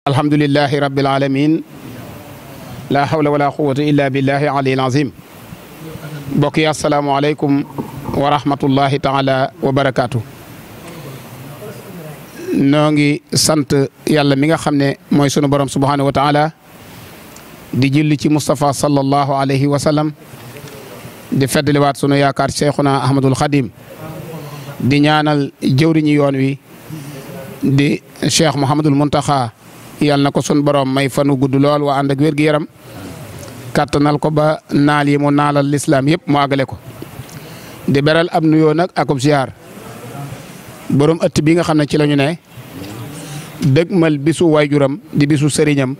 alhamdulillahi rabbil alamin la hawla wala quwwata illa billahi aliyil azim mbokk yi assalaamu aleykum wa rahmatullahi taala wa barakaatu. noo ngi sant yàlla mi nga xam ne mooy sunu borom subhanahu wa taala di julli ci Moustapha sallallahu alayhi wa sallam di feddaliwaat sunu yaakaar Cheikhuna Ahmadul Khadim di ñaanal jëwriñu yoon wi di Cheikh Mouhamadul Muntaxa yàlla na ko sun borom may fanu gudd lool waa ànd ak wér-gu-yaram kàttanal ko ba naal yi mu naalal lislaam yëpp mu àggale ko di beral ab nuyoo nag akub ziar borom ëtt bi nga xam ne ci la ñu ne dëgmal bisu waajuram di bisu sëriñam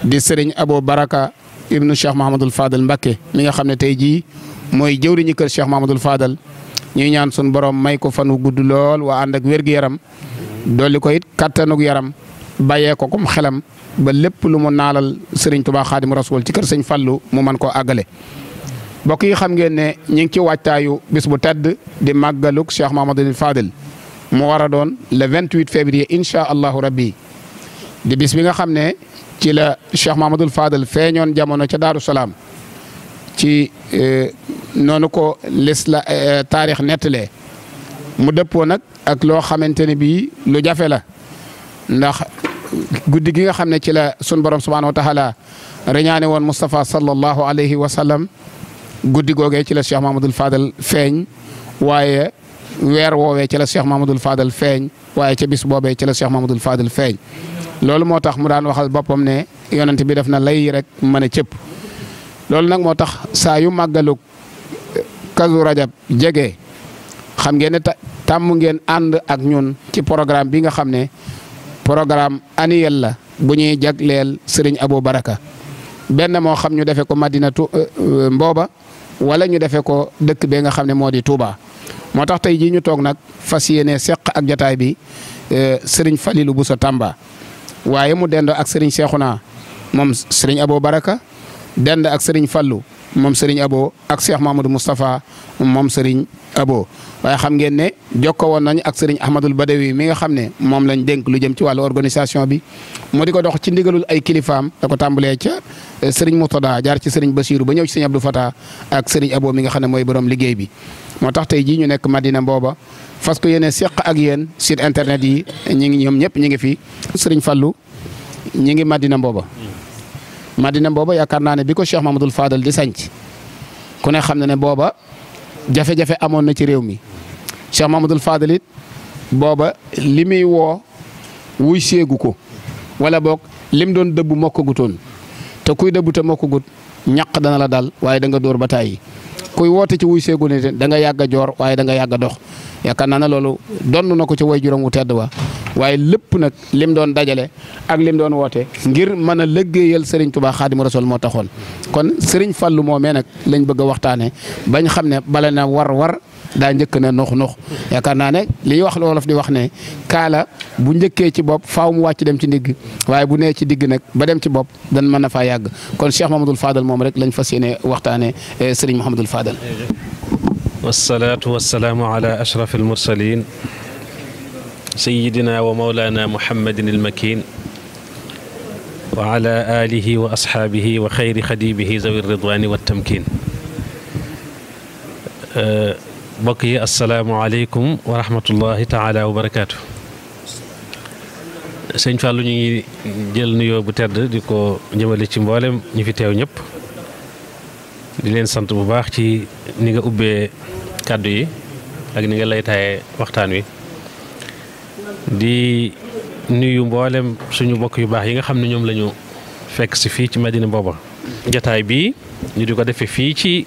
di sëriñ Abo Baraka ibnu Cheikh Mahamadul Fadal Mbakke mi nga xam ne tey jii mooy jëwriñu kër Cheikh Mahamadul Fadal ñuy ñaan sun borom may ko fanu gudd lool waa ànd ak wér-gu-yaram dolli ko it kattanug yaram bàyyee ko comme xelam ba lépp lu mu naalal Serigne Touba Xaadimu Rasuul ci kër Sëñ Fallu mu mën koo àggale. mbokk yi xam ngeen ne ñu ngi ci waajtaayu bis bu tedd di màggaluk Cheikh Mahamadul Fadal mu war a doon le 28 février incha allahu rabbi di bis bi nga xam ne ci la Cheikh Mahamadul Fadal feeñoon jamono ca Daaru Salaam ci noonu ko taarix nettalee mu dëppoo nag ak loo xamante ne bii lu jafe la ndax guddi gi nga xam ne ci la sun borom subhanahu wa taala reñaane woon Moustapha sallallahu alayhi wa sallam guddi googee ci la Cheikh Mahamadul Fadal feeñ waaye weer woowee ci la Cheikh Mahamadul Fadal feeñ waaye ca bis boobee ci la Cheikh Mahamadul Fadal feeñ loolu moo tax mu daan waxal boppam ne yonent bi def na lay rek mën a cëpp loolu nag moo tax saa yu màggalu Kazu Rajab jege xam ngeen ne tàmm ngeen ànd ak ñun ci programme bi nga xam ne programme annuel la bu ñuy jagleel Serigne Abo Baraka benn moo xam ñu defee ko Madinatu Mbooba wala ñu defee ko dëkk bee nga xam ne moo di Touba. moo tax tey jii ñu toog nag fas yéene seq ak jataay bi Serigne Falilou Bousso Tamba waaye mu dend ak Serigne Cheikhouna moom Serigne Abo Baraka dend ak Serigne Fallou moom Serigne Abo ak Cheikh Mamadou Moustapha moom Serigne Abo waaye xam ngeen ne jokkoo woon nañu ak Serigne Ahmadul Badawi mi nga xam ne moom lañ dénk lu jëm ci wàllu organisation bi mu di ko dox ci ndigalul ay kilifaam da ko tàmbalee ca Serigne Moutada jaar ci Serigne Bassirou ba ñëw ci Serigne Abdou Fata ak Serigne Abo mi nga xam ne mooy borom liggéey bi. moo tax tey jii ñu nekk Madina Mbooba fas ko yéene seq ak yéen site internet yi ñi ngi ñoom ñëpp ñi ngi fi Serigne Fallou ñi ngi Madina Mbooba. Madina Mbooba yaakaar naa ne bi ko Cheikh Mamadul Fadal di sanc ku ne xam na ne booba jafe-jafe amoon na ci réew mi Cheikh Mamadul Fadal it booba li muy woo wuy séegu ko wala boog lim doon dëbb mokkagutoon te kuy dëbb te mokkagut ñaq dana la dal waaye da nga dóor ba tàyyi kuy woote ci wuy séegu ne da nga yàgg a joor waaye da nga yàgg a dox yaakaar naa ne loolu donn na ko ci way juróom wu tedd wa waaye lépp nag lim doon dajale ak lim doon woote ngir mën a liggéeyal Serigne Touba Xaadimu Rasuul moo taxoon kon Serigne Fallou moomee nag lañ bëgg a waxtaanee bañ xam ne bala na war daa njëkk ne nux yaakaar naa ne li wax wolof di wax ne kaala bu njëkkee ci bopp faaw mu wàcc dem ci ndigg waaye bu nee ci digg nag ba dem ci bopp dan mën na faa yàgg kon Cheikh Mahamadul Fadal moom rek lañ fas yéene waxtaanee Serigne Mahamadul Fadal. wasalaatu wasalaamu ala ashraf almursalin sayidina wa mawlana muhammadin almakin wa ala alihi wa ashaabihi wa xayri xadimihi zawi ridwani wa tamkin. mbokk yi asalaamualeykum wa rahmatullahi taala wa barakaatu. sëñ Fallou ñu ngi jël nuyoo bu tedd di ko jëmale ci mboolem ñi fi teew ñëpp di leen sant bu baax ci ni nga ubbee kàddu yi ak ni nga lay taaye waxtaan wi di nuyu mboolem suñu mbokk yu baax yi nga xam ne ñoom la ñu fekk si fii ci Madina Mbooba jataay bi ñu di ko defee fii ci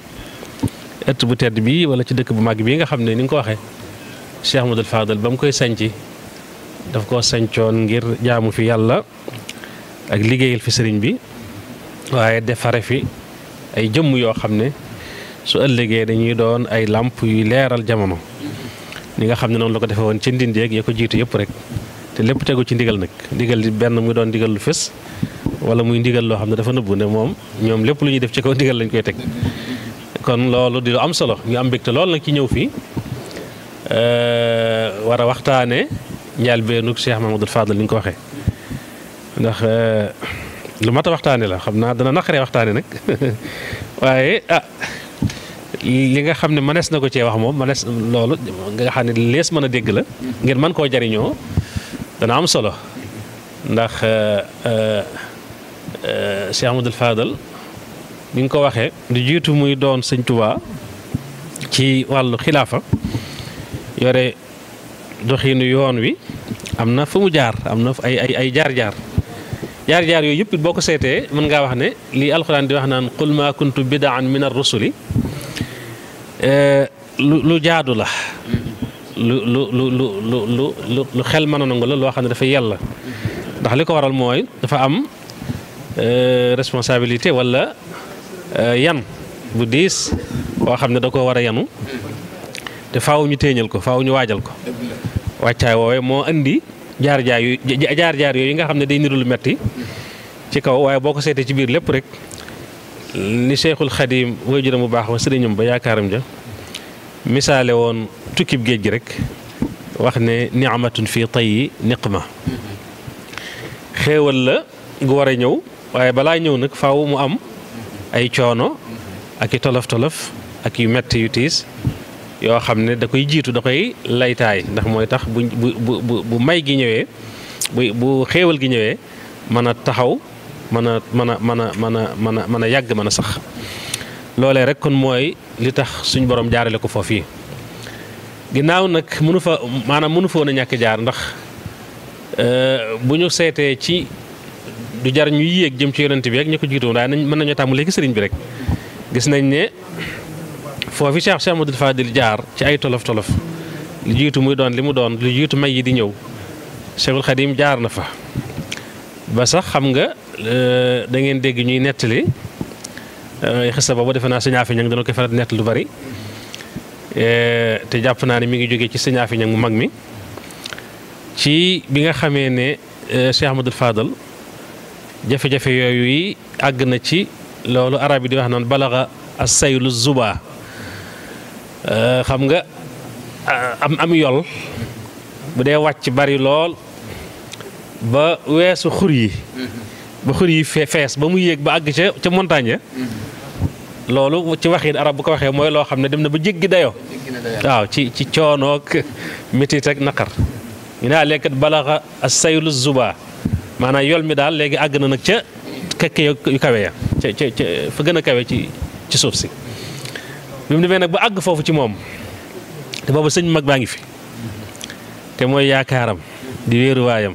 ëtt bu tedd bi wala ci dëkk bu mag bi nga xam ne ni nga ko waxee Cheikh Ahmadul Fadal ba mu koy sanci daf koo sancoon ngir jaamu fi yàlla ak liggéeyal fi sëriñ bi waaye defare fi ay jëmm yoo xam ne su ëllëgee dañuy doon ay làmp yuy leeral jamono ni nga xam ne noonu la ko defee woon ci ndindeeg ya ko jiitu yëpp rek te lépp tegu ci ndigal nag ndigal di benn muy doon ndigal lu fës wala muy ndigal loo xam ne dafa nëbbu ne moom ñoom lépp lu ñuy def ci kaw ndigal lañ koy teg kon loolu di lu am solo ñu am mbégte lool nag ci ñëw fii war a waxtaane njaal beenug Cheikh Mahamadul Fadal ni nga ko waxee ndax lu mat a waxtaane la xam naa dana naqaree waxtaane nag waaye li nga xam ne mënees na ko cee wax moom mënees loolu nga xam ne lees mën a dégg la ngeen mën koo jariñoo dana am solo ndax Cheikh Ahmadul Fadal ni nga ko waxee lu jiitu muy doon Sëñ Tuubaa ci wàllu xilaafa yore doxiinu yoon wi am na fu mu jaar am na ay jaar-jaar yooyu yëpp boo ko seetee mën ngaa wax ne lii alxuraan di wax naan qul maa kuntu bidaan min ar-rusuli lu jaadu la lu xel mën a nangu la loo xam ne dafa yàlla ndax li ko waral mooy dafa am responsabilité wala yan bu diis boo xam ne da ko war a yanu te faaw ñu téeñal ko faaw ñu waajal ko wàccaay woowee moo indi jaar-jaar yooyu nga xam ne day niru lu metti ci kaw waaye boo ko seetee ci biir lépp rek ni Cheikhul Khadim waajuram bu baax wa sëriñam ba yaakaaram ja misaale woon tukkib géej gi rek wax ne ni'matun fii tayyi niqma xéewal la gu war a ñëw waaye balaa ñëw nag faaw mu am ay coono ak i tolof-tolof ak yu metti yu tiis yoo xam ne da koy jiitu da koy laytaay ndax mooy tax bu may gi ñëwee bu xéewal gi ñëwee mën a taxaw mën a yàgg mën a sax loolee rek kon mooy li tax suñ borom jaarale ko foofu yi ginnaaw nag mënu fa woon a ñàkk jaar ndax bu ñu seetee ci du jar ñu yéeg jëm ci yonent bi rek ñu ko jiitu waaye mën nañoo tàmmu léegi sëriñ bi rek gis nañ ne foofu Cheikh Ahmadul Fadil jaar ci ay tolof-tolof lu jiitu muy doon li mu doon lu jiitu may yi di ñëw Cheikhul Khadim jaar na fa ba sax xam nga da ngeen dégg ñuy nettali xista boobu defe naa Sëñ Afi Ñang dana koy faral di nettali lu bari te jàpp naa ne mi ngi jógee ci Sëñ Afi Ñang mu mag mi ci bi nga xamee ne Cheikh Ahmadul Fadal jafe-jafe yooyu yi àgg na ci loolu arab yi di wax naan balaxa as-saylu zuba xam nga am yol bu dee wàcc bari lool ba weesu xur yi ba xur yi fees ba mu yéeg ba àgg ca montagne loolu ci waxin arab bu ko waxee mooy loo xam ne dem na ba jéggi dayoo waaw ci coonoog métit ak naqar ñu ne lekkat balaxa as-saylu zuba maanaam yol mi daal léegi àgg na nag ca kekke yu kawe ya ca fa gën a kawe ci suuf si bi mu demee nag ba àgg foofu ci moom te boobu sëñ mag baa ngi fi te mooy yaakaaram di wéeruwaayam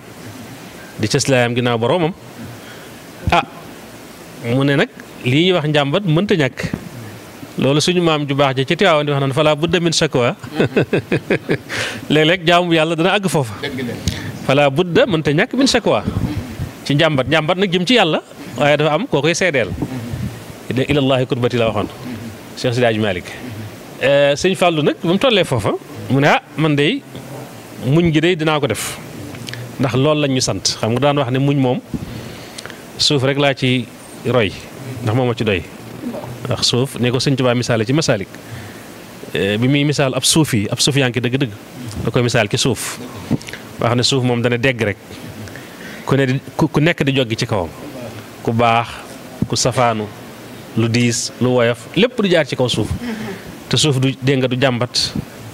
di cëslaayam ginnaaw boroomam mu ne nag lii ñuy wax njàmbat mënta ñàkk loolu suñu maam ju baax ja ci Tiwaawan di wax naan fala budda min shakwa léeg-léeg jaamu yàlla dana àgg foofa fala budda mënta ñàkk min shakwa ci njàmbat nag jëm ci yàlla waaye dafa am koo koy seedeel ilallahi kurbati la waxoon Cheikh Sidi Hadji Malick sëñ Fallou nag ba mu tollee foofa mu ne man de muñ gi de dinaa ko def ndax loolu lañ ñu sant xam nga daan wax ne muñ moom suuf rek laa ci roy ndax moom a ci doy ndax suuf ne ko sëñ Tuubaa misaale ci Masaalik bi muy misaal ab suuf yaa ngi dëgg-dëgg da koy misaal ci suuf wax ne suuf moom dana dégg rek ku nekk di joggi ci kawam ku baax ku safaanu lu diis lu woyof lépp du jaar ci kaw suuf te suuf du dégg nga du jàmbat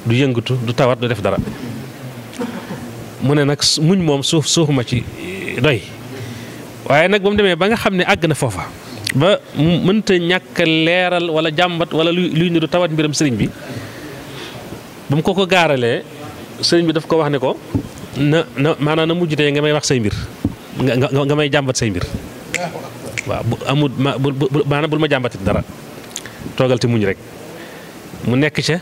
du yëngatu du tawat du def dara mu ne nag muñ moom suufuma ci doy waaye nag ba mu demee ba nga xam ne àgg na foofa ba mënta ñàkk leeral wala jàmbat wala luy niru tawat mbiram sëriñ bi ba mu ko gaaralee sëriñ bi daf ko wax ne ko maanaam na mujj tey nga may wax say mbir nga may jàmbat say mbir waaw bu amul maanaam bul ma jàmbatit dara toogal te muñ rek mu nekk ca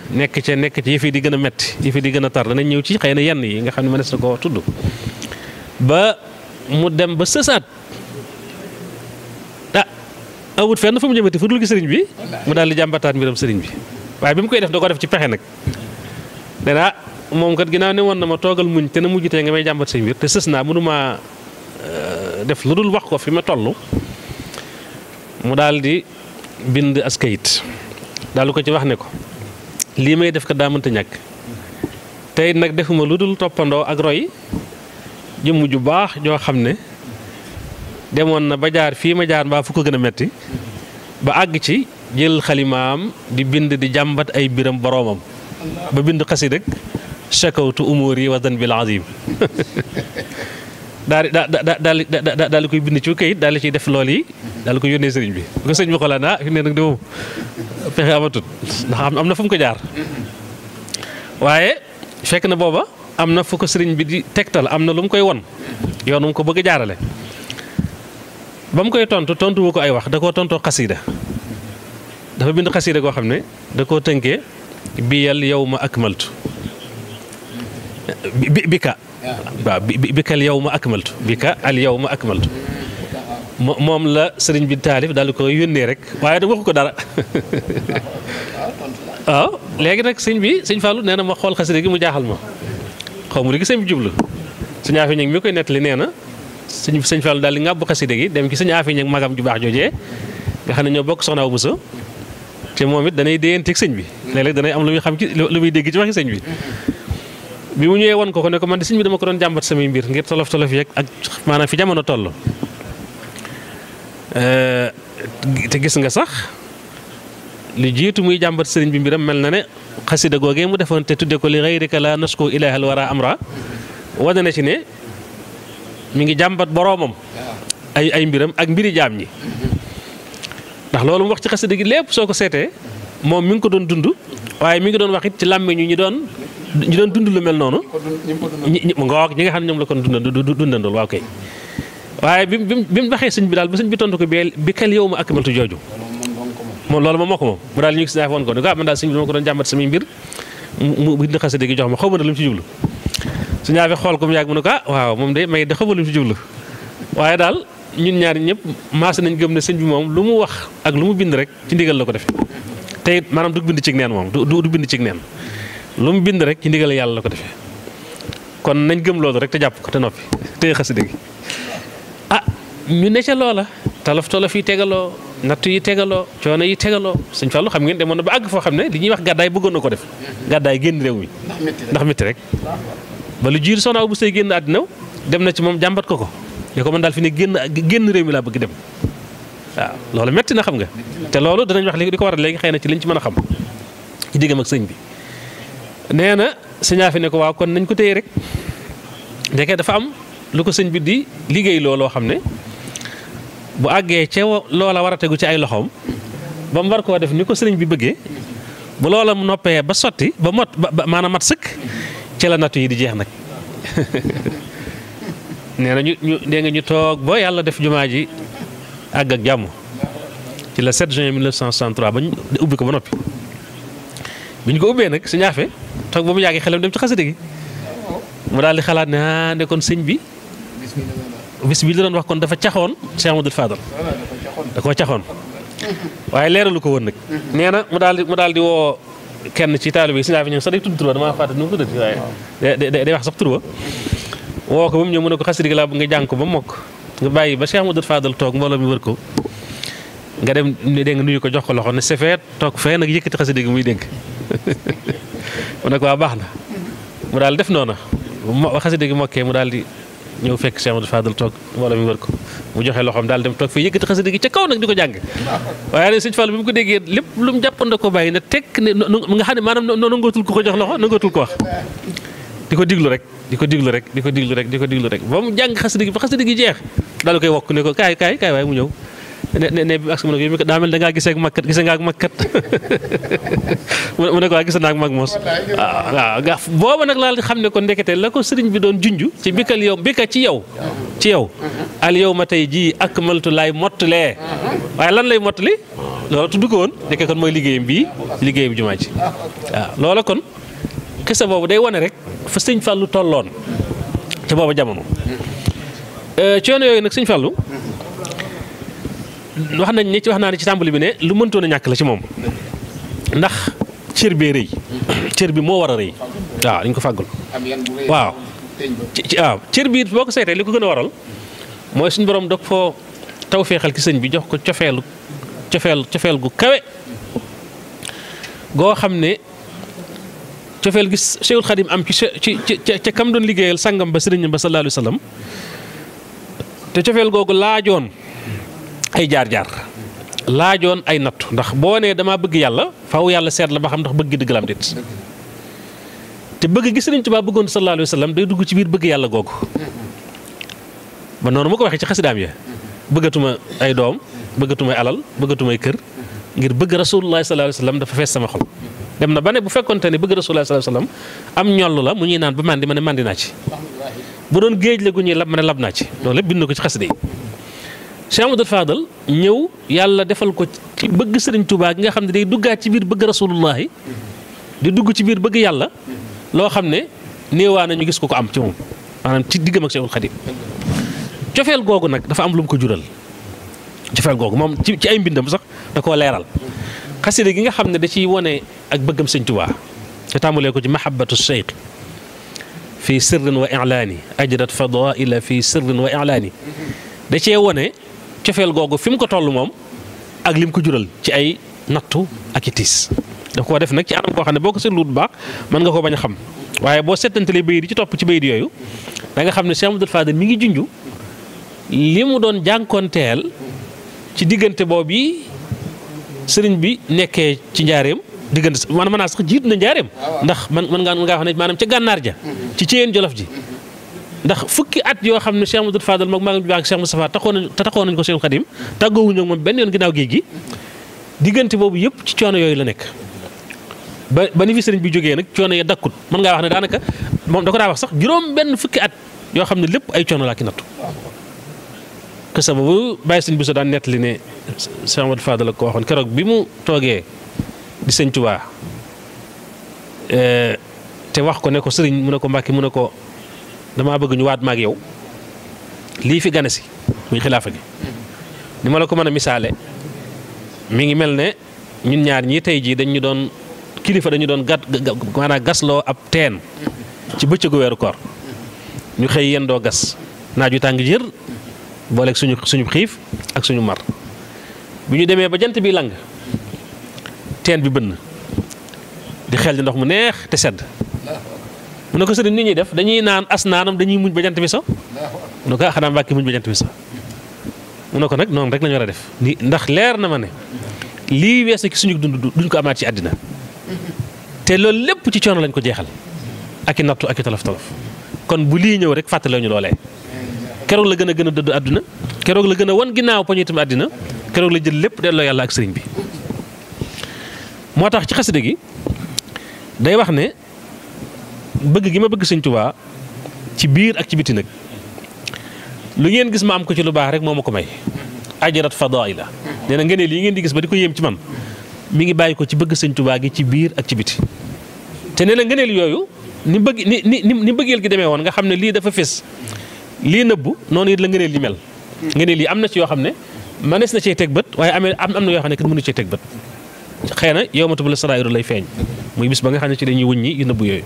yëf yi di gën a metti yëf yi di gën a tar danañ ñëw ci xëy na yenn yi nga xam ne mënees na koo tudd ba mu dem ba sësaat awut fenn fu mu jëmati fu dul gi sëriñ bi mu daal di jàmbataat mbiram sëriñ bi waaye bi mu koy def da ko def ci pexe nag dana moom kat ginnaaw ne woon na ma toogal muñ te na mujj tey nga may jàmbat say mbir te sës naa mënuma def lu dul wax ko fi ma toll mu daal di bind as kayit daal ko ci wax ne ko lii may def kat daa mënta ñàkk tey nag defuma lu dul toppandoo ak roy jëmm ju baax joo xam ne demoon na ba jaar fii ma jaar mbaa fu ko gën a metti ba àgg ci jël xalimaam di bind di jàmbat ay biram boroomam ba bind xasida rek shakawtu umuri wa zanbil azim daal di koy bind ci kayit daal di ciy def lool yi daal di koy yónnee sëriñ bi bu ko sëriñ bi xoolaan fi ne nag de moom pexe amatut ndax am na fu mu ko jaar waaye fekk na booba am na fu ko sëriñ bi di tegtal am na lu mu koy won yoon mu ko bëgg a jaarale ba mu koy tontu wu ko ay wax da koo tontoo xasida dafa bind xasida koo xam ne da koo tënkee biyal yawma akmaltu bika waaw bikal yawma akmaltu bika al yawma akmaltu moom la sëriñ bi taalif daal di ko yónnee rek waaye da waxu ko dara waaw léegi nag sëñ Fallou nee na ma xool xasida gi mu jaaxal ma xaw ma li gi sëñ bi jublu sëñ Afi Ñaŋ mi koy nettali nee na sëñ Fallou daal di ŋàbb xasida gi dem ci sëñ Afi Ñaŋ magam ju baax joojee nga xam ne ñoo bokk soxna Awa Bousso te moom it danay déyanteeg sëñ bi léeg-léeg danay am lu muy xam ci lu muy dégg ci waxi sëñ bi mu ñëwee won ko ne ko man de sëñ bi dama ko doon jàmbat samay mbir ngir tolof yeeg ak maanaam fi jamono toll te gis nga sax li jiitu muy jàmbat sëriñ bi mbiram mel na ne xasida googee mu defoon te tudde ko li gayrika la nasku ilaahal wara amra wane na ci ne mi ngi jàmbat boroomam ay mbiram ak mbiri jaam ñi ndax loolu mu wax ci xasida gi lépp soo ko seetee moom mi ngi ko doon dund waaye mi ngi doon wax it ci làmmiñu ñi doon dund lu mel noonu ñi nga xam ne ñoom la kon dundandool waaw kay waaye bi mu waxee sëñ bi daal ba sëñ bi tontu ko bi kal yow ma akmaltu jooju moom loolu moom moo ko moom mu daal ñu gis naa woon ko ne ko man daal sëñ bi dama ko doon jàmbat samay mbir mu bind xasida gi jox ma xaw ma na lu mu ci jublu su ñaafee xool ko mu yàgg mu ne ko waaw moom de may de xaw ma lu mu ci jublu waaye daal ñun ñaari ñëpp maase nañ gëm ne sëñ bi moom lu mu wax ak lu mu bind rek ci ndigal la ko defee te it maanaam du bind cig neen moom du bind cig neen lu mu bind rek ci ndigal yàlla la ko defee kon nañ gëm loolu rek te jàpp ko te noppi téye xasida gi ñu ne ca loola tolof yi tegaloo nattu yi tegaloo coono yi tegaloo sëñ Fallou xam ngeen demoon na ba àgg foo xam ne li ñuy wax gàddaay bëggoon na ko def gàddaay génn réew mi ndax métti rek ba lu jiir Soxna Awa Bousso génn àddina dem na ci moom jàmbat ko ne ko man daal fi ne génn réew mi laa bëgg dem waaw loolu métti na xam nga te loolu danañ wax li ko waral léegi xëy na ci liñ ci mën a xam ci diggam ak sëñ bi nee na sëñaa fi ne ko waaw kon nañ ko téye rek ndeke dafa am lu ko sëñ bi di liggéey looloo xam ne bu àggee ca loola war a tegu ci ay loxoom ba mu war koo def ni ko sëriñ bi bëggee bu loola mu noppee ba sotti ba maanaam mat sëkk ci la nattu yi di jeex nag nee na ñu toog ba yàlla def jumaa ji àgg ak jàmm ci le 7 juin 1963 ba ñu ubbi ko ba noppi bi ñu ko ubbee nag su ñaafe toog ba mu yàggee xelam dem ci xasida gi mu daal di xalaat ne ne kon sëñ bi bis bi la doon wax kon dafa caxoon Cheikh Amadou Fadal da koo caxoon waaye leeralu ko woon nag nee na mu daal di woo kenn ci taalibe yi si ñaafe ñoom sax day tudd tur ba damaa fàtte nu mu tuddati waaye day wax sax tur ba woo ko ba mu ñëw mu ne ko xasida gi laa bëgg nga jàng ko ba mokk nga bàyyi ba Cheikh Amadou Fadal toog mbooloo mi wër ko nga dem dégg nga nuyu ko jox ko loxo ne sefeet toog fee nag yëkkati xasida gi muy dégg mu ne ko waa baax na mu daal def noona xasida gi mokkee mu daal di ñëw fekk Cheikh Amadou Fadal toog mbooloo mi wër ko mu joxe loxoom daal dem toog fii yëkkati xasida gi ca kaw nag di ko jàng waaye ne sëñ Fall bi mu ko déggee lépp lu mu jàppanda ko bàyyi ne tekk ne nga xam ne maanaam nangootul ko jox loxo nangootul ko wax di ko diglu rek ba mu jàng xasida gi ba xasida gi jeex daal koy wokk ne ko kaay waaye mu ñëw ne bi ak mu ne ko daa mel da ngaa gisee nga ak makkat mu ne ko waa gis naa ak mag moos waaw booba nag laal xam ne ko ndekete la ko sëriñ bi doon junj ci bika ci yow al yow ma tey jii ak maltu laay mottalee waaye lan lay mottali loolu tudd ko woon ndeke kon mooy liggéeyam bii liggéeyam jumaa ji waaw loola kon xisa boobu day wane rek fa sëñ Fallou tolloon ca booba jamono coono yooyu nag sëñ Fallou wax naa ne ci tàmbali bi ne lu mëntoon a ñàkk la ci moom ndax cër bee rëy cër bi moo war a rëy waaw dañ ko fàggul waaw cër bi boo ko seetee li ko gën a waral mooy suñu borom dog foo taw feexal ci sëñ bi jox ko cofeel gu kawe goo xam ne cofeel gi Cheikhul Khadim am ci kam doon liggéeyal sangam ba sëriñam ba sallallahu alayhi wa sallam te cofeel googu laajoon ay jaar-jaar laajoon ay nattu ndax boo nee damaa bëgg yàlla faaw yàlla seet la ba xam ndax bëgg gi dëgg la am déet te bëgg gi Sëriñ Tuubaa bëggoon sallallahu alayhi wa sallam day dugg ci biir bëgg yàlla googu ba noonu ma ko waxee ci xasidaam ya bëggatuma ay doom bëggatumay alal bëggatumay kër ngir bëgg rasulullah sallallahu alayhi wa sallam dafa fees sama xol dem na ba ne bu fekkonte ne bëgg rasulullah sallallahu alayhi wa sallam am ñoll la mu ñuy naan ba mandi ma ne mandi naa ci bu doon géej la gu ñuy lab ma ne lab naa ci loolu lépp bind na ko ci xasida yi Cheikh Amadou Fadal ñëw yàlla defal ko ci bëgg Sëriñ Tuubaa gi nga xam ne day duggaat ci biir bëgg rasulullah di dugg ci biir bëgg yàlla loo xam ne néewaa na ñu gis ko am ci moom maanaam ci diggam ak Cheikhul Khadim cofeel googu nag dafa am lu mu ko jural cofeel googu moom ci ay mbindam sax da koo leeral xasida gi nga xam ne da ciy wone ak bëggam Sëriñ Tuubaa te tàmbalee ko ci mahabbatu cheikh fi sirrin wa i'laani ajrat fadaila fi sirrin wa i'laani da cee wone cofeel googu fi mu ko toll moom ak lim ko jural ci ay nattu ak i tiis daf koo def nag ci anam koo xam ne boo ko seetlu bu baax mën nga koo bañ a xam waaye boo settantalee bayit yi ci topp ci bayit yooyu da nga xam ne Cheikh Amadou Fadal mi ngi junju li mu doon jànkoonteel ci diggante boobu yi sëriñ bi nekkee ci njaareem diggante man mën naa sax jiitu na njaareem ndax man ngaa wax ne maanaam ca gànnaar ja ci Ceyeen Jolof ji ndax fukki at yoo xam ne Cheikh Amadou Fadal moom maa ngi baax ak Cheikh Moustapha taxoon nañ ko Cheikhul Khadim tàggoowuñu ak moom benn yoon ginnaaw géej gi diggante boobu yëpp ci coono yooyu la nekk ba ni fi sëriñ bi jógee nag coono ya dakkut mën ngaa wax ne daanaka moom da ko daa wax sax juróom benn fukki at yoo xam ne lépp ay coono laa ki nattu kese boobu bàyyi sëñ bi so daan nettali ne Cheikh Amadou Fadal la ko waxoon keroog bi mu toogee di Sëñ Tuubaa te wax ko ne ko sëriñ mu ne ko Mbàkke mu ne ko damaa bëgg ñu waat maag yow lii fi gane si muy xilaafa gi ni ma la ko mën a misaale mi ngi mel ne ñun ñaar ñii tey jii dañu doon kilifa dañu doon maanaam gasloo ab teen ci bëccëgu weeru koor ñu xëy yendoo gas naaj wi tàng jër booleeg suñu xiif ak suñu mar bi ñu demee ba jant bi lang teen bi bënn di xel di ndox mu neex te sedd mu ne ko sëriñ nit ñuy def dañuy naan as naanam dañuy muñ ba jant bi so mu ne ko xanaa Mbàkke muñ ba jant bi so mu ne ko nag noonu rek la ñu war a def ndax leer na ma ne lii weesu ci suñu dund duñ ko amaat ci àddina te loolu lépp ci coono lañ ko jeexal ak i nattu ak i tolof-tolof kon bu lii ñëw rek fàttale ñu loolee keroog la gën a dëdd àdduna keroog la gën a wan ginnaaw poñu itam àddina keroog la jël lépp delloo yàlla ak sëriñ bi moo tax ci xasida gi day wax ne bëgg gi ma bëgg Sëriñ Tuubaa ci biir ak ci biti nag lu ngeen gis ma am ko ci lu baax rek moo ma ko may ajarat fadaila nee na ngëneel yi ngeen di gis ba di ko yéem ci man mi ngi bàyyi ko ci bëgg Sëriñ Tuubaa gi ci biir ak ci biti te nee na ngëneel yooyu ni bëggeel gi demee woon nga xam ne lii dafa fés lii nëbbu noonu it la ngëneel yi mel ngëneel yi am na ci yoo xam ne mënees na cee teg bët waaye am na yoo xam ne kat mënu cee teg bët xëy na yow ma tubula saraayiru lay feeñ muy bis ba nga xam ne ci dañuy wëññi yu nëbbu yooyu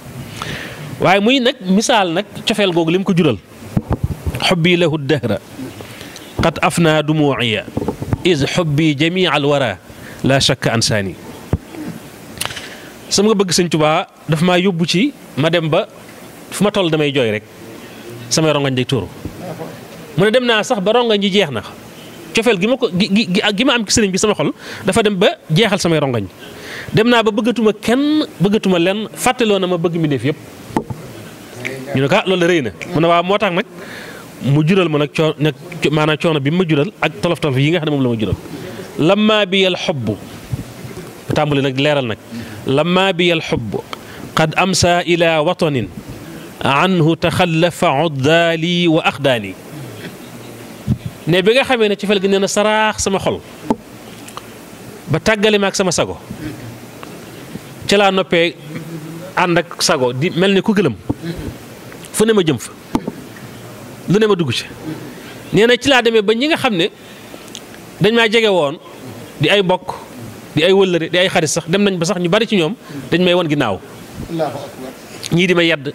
waaye muy nag misaal nag cofeel googu li mu ko jural xubbi lahu dahra qad afna dumuiya is xubbi jamia al wara la shakka ansaani sama nga bëgg Sëñ Tuubaa daf maa yóbbu ci ma dem ba fu ma toll damay jooy rek samay rongañ day tuuru mu ne dem naa sax ba rongañ ji jeex na cofeel gi ma am ci sëriñ bi sama xol dafa dem ba jeexal samay rongañ dem naa ba bëggatuma kenn bëggatuma lenn fàttaloo na ma bëgg mi def yëpp ñu ne ko loolu rëy na mu ne waaw moo tax nag mu jural ma nag maanaam coono bi ma jural ak tolof-tolof yi nga xam ne moom la ma jural lamma bi al xubb tàmbali nag leeral nag lamma bi al xubb qad amsa ila watanin anhu taxallafa uddaali wa axdaali ne bi nga xamee ne ci fel gi nee na saraax sama xol ba tàggale ma ak sama sago ca laa noppee ànd ak sago di mel ni ku gëlëm fu ne ma jëm fa lu ne ma dugg ci nee na ci laa demee ba ñi nga xam ne dañ maa jege woon di ay bokk di ay wëllëre di ay xarit sax dem nañ ba sax ñu bari ci ñoom dañ may wan ginnaaw ñii di ma yedd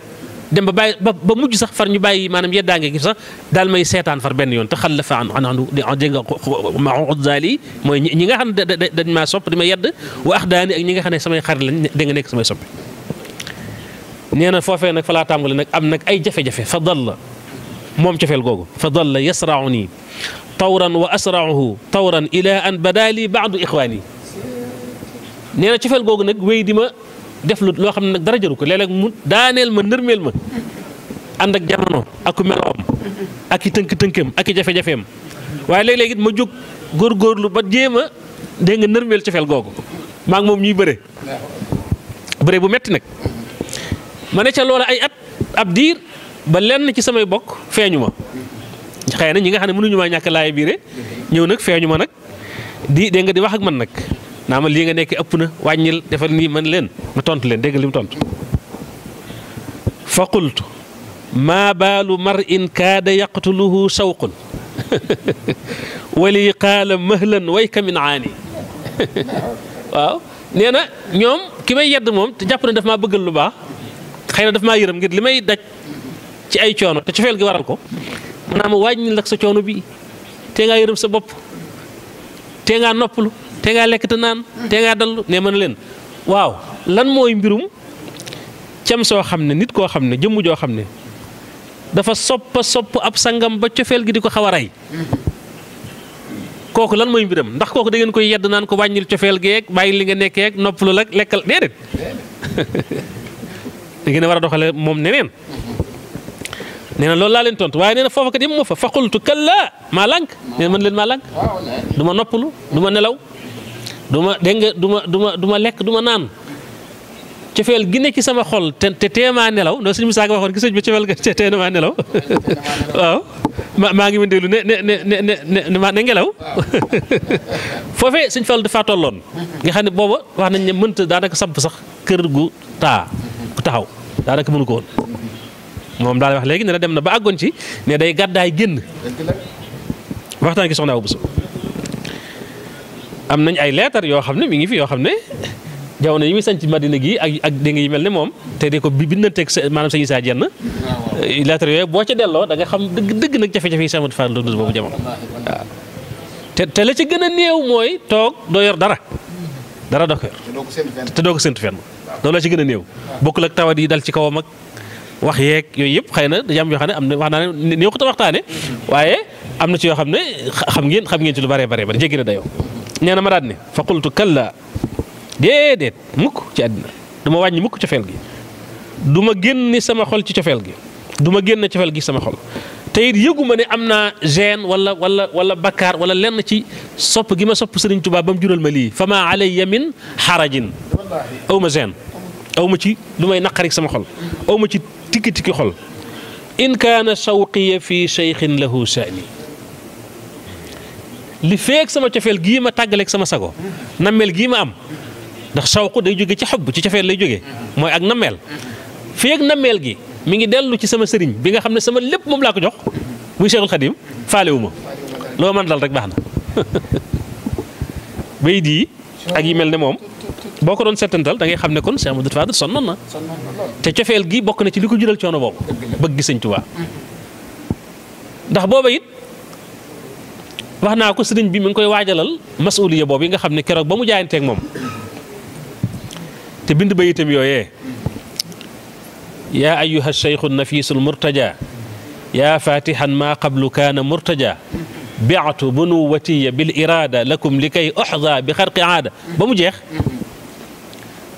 dem ba bàyyi ba mujj sax far ñu bàyyi maanaam yeddaange gi sax daal may seetaan far benn yoon te xallafa an dégg nga ma uddaali mooy ñi nga xam ne dañ maa sopp di ma yedd wa axdaani ak ñi nga xam ne samay xarit lañ da nga nekk samay soppi nee na foofee nag fa laa tàmbali nag am nag ay jafe-jafe fa dalla moom cofeel googu fa dalla yasrauni tawran wa asrauhu tawran ila an badali baadu ixwaani nee na cofeel googu nag wéy di ma def lu loo xam ne nag dara jaru ko léeg-léeg mu daaneel ma nërmeel ma ànd ak jamono ak ku meloom ak i tënk-tënkam ak i jafe-jafeem waaye léeg-léeg it ma jóg góorgóorlu ba jéem a dégg nga nërmeel cofeel googu maa ngi moom ñuy bëre bu metti nag ma ne ca loola ay at ab diir ba lenn ci samay bokk feeñu ma xëy na ñi nga xam ne mënuñu maa ñàkk laay biire ñëw nag feeñu ma nag di dégg nga di wax ak man nag naa ma lii nga nekk ëpp na wàññil defal nii man leen ma tontu leen dégg li mu tontu fa qultu maa baalu mar in kaada yaqtuluhu shawqun wali qaala mahlan wayka min aani waaw nee na ñoom ki may yedd moom te jàpp ne daf maa bëggal lu baax xëy na daf maa yërëm ngir li may daj ci ay coono te cofeel gi waral ko mu naa ma wàññil nag sa coono bi te ngaa yërëm sa bopp te ngaa noppalu te ngaa lekk te naan te ngaa dallu ne mën leen waaw lan mooy mbirum cam soo xam ne nit koo xam ne jëmm joo xam ne dafa sopp ab sangam ba cofeel gi di ko xaw a rey kooku lan mooy mbiram ndax kooku da ngeen koy yedd naan ko wàññil cofeel geeg bàyyi li nga nekkee ak noppalu la lekkal déedéet da ngeen a war a doxale moom neneen nee na loolu laa leen tontu waaye nee na foofa kat yëpp moo fa qultu kallaa maa lànk nee na mën leen maa lànk du ma noppalu du ma nelaw du ma dégg nga du ma lekk du ma naan cofeel gi nekk ci sama xol te teemaa nelaw ndax suñu Musaa Ka waxoon gis nañ ba cofeel ga teemaa nelaw waaw maa ngi mëndeelu ne ngelaw foofee suñ Fallu dafa tolloon nga xam ne booba wax nañ ne mënta daanaka samp sax kër gu taxaw daanaka mënu ko woon moom daal wax léegi ne la dem na ba àggoon ci ne day gàddaay génn waxtaan ki soxna Awa Bousso am nañ ay leetar yoo xam ne mi ngi fi yoo xam ne jamono yi muy sanc Madina gi ak dégg nga yi mel ne moom te di ko bindanteeg maanaam sëñ Issa Diène leetar yooyu boo ca delloo da nga xam dëgg nag jafe-jafe yi Cheikh Ahmadou Fall doon boobu jamono waaw te la ci gën a néew mooy toog doo yor dara doo ko yor te doo ko séntu fenn loolu la ci gën a néew bokkul ak tawat yi dal ci kawam ak wax yeeg yooyu yëpp xëy na dañu am yoo xam ne am na wax naa ne néew ko ta waxtaane waaye am na ci yoo xam ne xam ngeen ci lu bare jéggi na dayoo nee na ma daal ne fa qultu kalla déedéet mukk ci àddina du ma wàññi mukk cofeel gi du ma génne sama xol ci cofeel gi du ma génne cofeel gi sama xol te it yëgu ma ne am naa gêne wala bakkaar wala lenn ci sopp gi ma sopp Sëriñ Tuubaa ba mu jural ma lii fa maa alayya min xarajin aw ma gêne aw ma ci lu may naqarik sama xol aw ma ci tikki xol in kaana shawqiya fi cheikhin lahu sha'ni li feek sama cofeel gii ma tàggaleeg sama sago nammeel gii ma am ndax sawqu day jóge ci xob ci cofeel lay jógee mooy ak nammeel feek nammeel gi mi ngi dellu ci sama sëriñ bi nga xam ne sama lépp moom laa ko jox muy Cheikhul Khadim faalewu ma loo man dal rek baax na bay dii ak yi mel ne moom boo ko doon settantal da ngay xam ne kon Cheikh Ahmadou Fadal sonnoon na te cofeel gi bokk na ci li ko jural coono boobu bëgg gi Sëñ Tuubaa ndax booba it wax naa ko sëriñ bi mi ngi koy waajalal masuuliya boobu yi nga xam ne keroog ba mu jaayanteeg moom te bind ba itam yooyee yaa ayyuha cheikhu nafisul murtaja yaa fatihan maa qablu kaana murtaja biatu bunuwatiya bil irada lakum li kay oxda bi xarqi aada ba mu jeex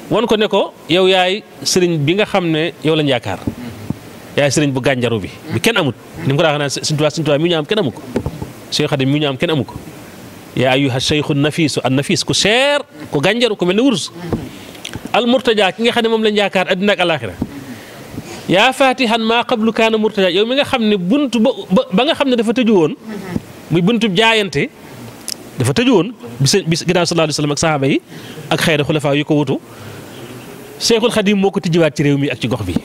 wan ko ne ko yow yaay sëriñ bi nga xam ne yow lañ yaakaar yaay sëriñ bu gànjaru bi kenn amut ni mu ko daa wax naan Sëriñ Tuubaa mi ñu am kenn amu ko Cheikh Xadim mi ñu am kenn amu ko yaa ayyuha cheikhu nafisu an nafis ku seer ku gànjaru ku mel ne wurus al murtaja ki nga xam ne moom lañ yaakaar addina ak alaxira yaa fatihan maa qablu kaana murtaja yow mi nga xam ne buntu ba nga xam ne dafa tëju woon muy buntu jaayante dafa tëju woon bis ginnaaw sallallahu alayhi wa sallam ak sahaaba yi ak xayra xulafaa yu ko wutu Cheikhul Xadim moo ko tijjiwaat ci réew mi ak ci gox bi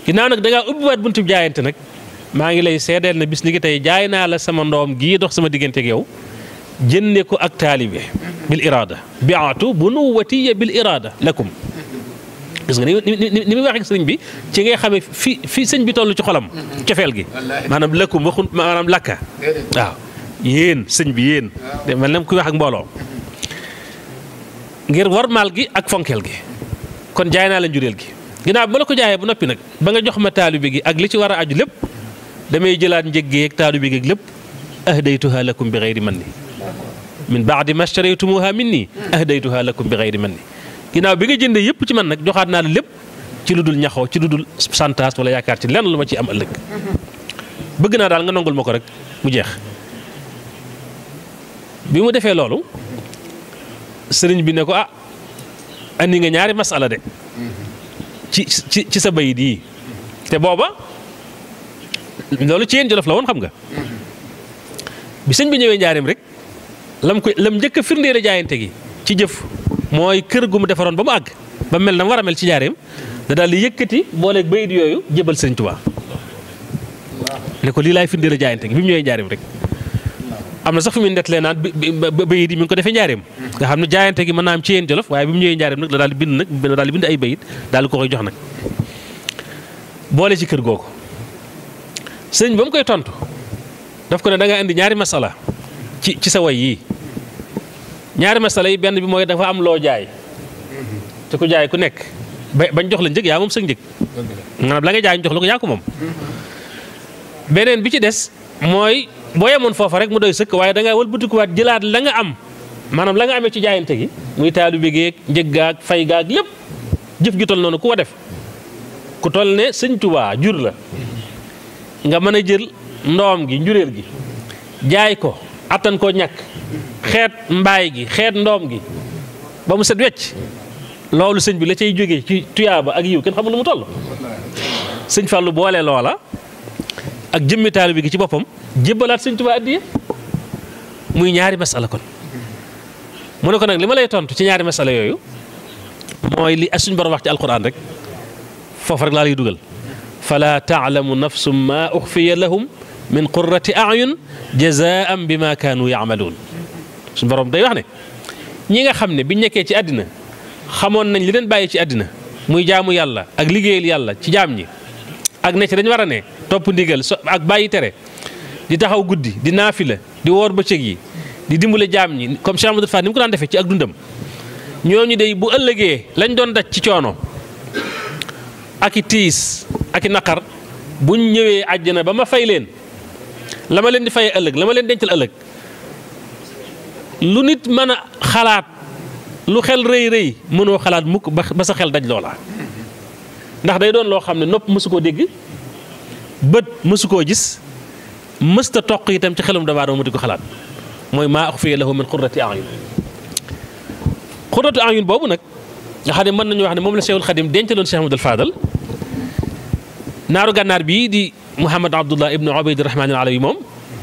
ginnaaw nag da ngaa ubbiwaat buntu jaayante nag maa ngi lay seedeel na bis ni ki tey jaay naa la sama ndoom gii dox sama diggante ak yow jënne ko ak taalibe bil irada biatu bunuwatiya bil irada lakum gis nga ni muy waxee sëriñ bi ci ngay xamee fi sëñ bi toll ci xolam cofeel gi maanaam lakum waxun maanaam lakka waaw yéen sëñ bi yéen de mel na kuy wax ak mbooloo ngir warmaal gi ak fonkeel gi kon jaay naa la njureel gi ginnaaw ba la ko jaayee bu noppi nag ba nga jox ma taalibe gi ak li ci war a aju lépp damay jëlaat njëggeeg taalu bi geeg lépp ahdaytuha lakum bi ghayri manni min ba'di ma shtaraytumuha minni ahdaytuha lakum bi ghayri manni ginnaaw bi nga jëndee yëpp ci man nag joxaat naa la lépp ci lu dul ñaxoo ci lu dul santaas wala yaakaar ci lenn lu ma ci am ëllëg bëgg naa daal nga nangul ma ko rek mu jeex. bi mu defee loolu sëriñ bi ne ko andi nga ñaari masala de ci sa bayit yi te booba loolu ci yéen Jolof la woon xam nga bi sëñ bi ñëwee njaareem rek lam njëkk a firndeele jaayante gi ci jëf mooy kër gu mu defaroon ba mu àgg ba mel na mu war a mel ci njaareem da daal di yëkkati booleeg bayit yooyu jébal sëriñ Tuubaa ne ko lii laay firndeele jaayante gi bi mu ñëwee njaareem rek am na sax fu muy nettalee naan bayit yi mi ngi ko defee njaareem nga xam ne jaayante gi mën naa am ci yéen Jolof waaye bi mu ñëwee njaareem nag la daal di bind ay bayit daal di ko koy jox nag boole ci kër googu sëñ ba mu koy tontu daf ko ne da nga indi ñaari masala ci sa way yii ñaari masala yi benn bi mooy dafa am loo jaay te ku jaay ku nekk bañ jox la njëg yaa moom sa njëg maanaam la nga jaay ñu jox la ko yaa ko moom beneen bi ci des mooy boo yemoon foofa rek mu doy sëkk waaye da nga wëlbatikuwaat jëlaat la nga am maanaam la nga amee ci jaayante gi muy taalu bi geeg njëg gaag fay gaag lépp jëf gi tol noonu ku ko def ku toll ne sëñ Tuubaa jur la nga mën a jël ndoom gi njuréel gi jaay ko attan koo ñàkk xeet mbaay gi xeet ndoom gi ba mu set wecc loolu sëñ bi la cay jógee ci tuyaaba ak yiw kenn xamul lu mu toll sëñ Fallou boole loola ak jëmmi taalu bi gi ci boppam jébbalaat sëñ Tuubaa addiya muy ñaari masala kon mu ne ko nag li ma lay tontu ci ñaari masala yooyu mooy li suñ borom wax ci alquran rek foofu rek laa lay dugal fala taalamu nafsum ma uxfiya lahum min qurrati ayun jazaan bi ma kaanu yaamaluun suñ borom day wax ne ñi nga xam ne biñ nekkee ci àddina xamoon nañ li leen bàyyi ci àddina muy jaamu yàlla ak liggéeyal yàlla ci jaam ñi ak ne ci dañu war a ne topp ndigal ak bàyyi tere di taxaw guddi di naafila di woor bëccëg yi di dimbale jaam ñi comme Cheikh Amadou Fall ni mu ko daan defee ci ak dundam ñooñu day bu ëllëgee lañ doon daj ci coono ak i tiis ak i naqar buñ ñëwee àjjana ba ma fay leen la ma leen di fayee ëllëg la ma leen dencal ëllëg lu nit mën a xalaat lu xel rëy rëy mënoo xalaat mukk ba sa xel daj loola ndax day doon loo xam ne nopp mësu koo dégg bët mësu koo gis mësta toq itam ci xelum doomu aadama mu di ko xalaat mooy maa uxfiya lahu min qurrati a'yun qurratu a'yun boobu nag nga xam ne mën nañu wax ne moom la Cheikhul Khadim dencaloon Cheikh Ahmadul Fadal naaru gànnaar bii di Mouhamad Abdullah ibnu Ubaydi Rahmaan al-Alawi moom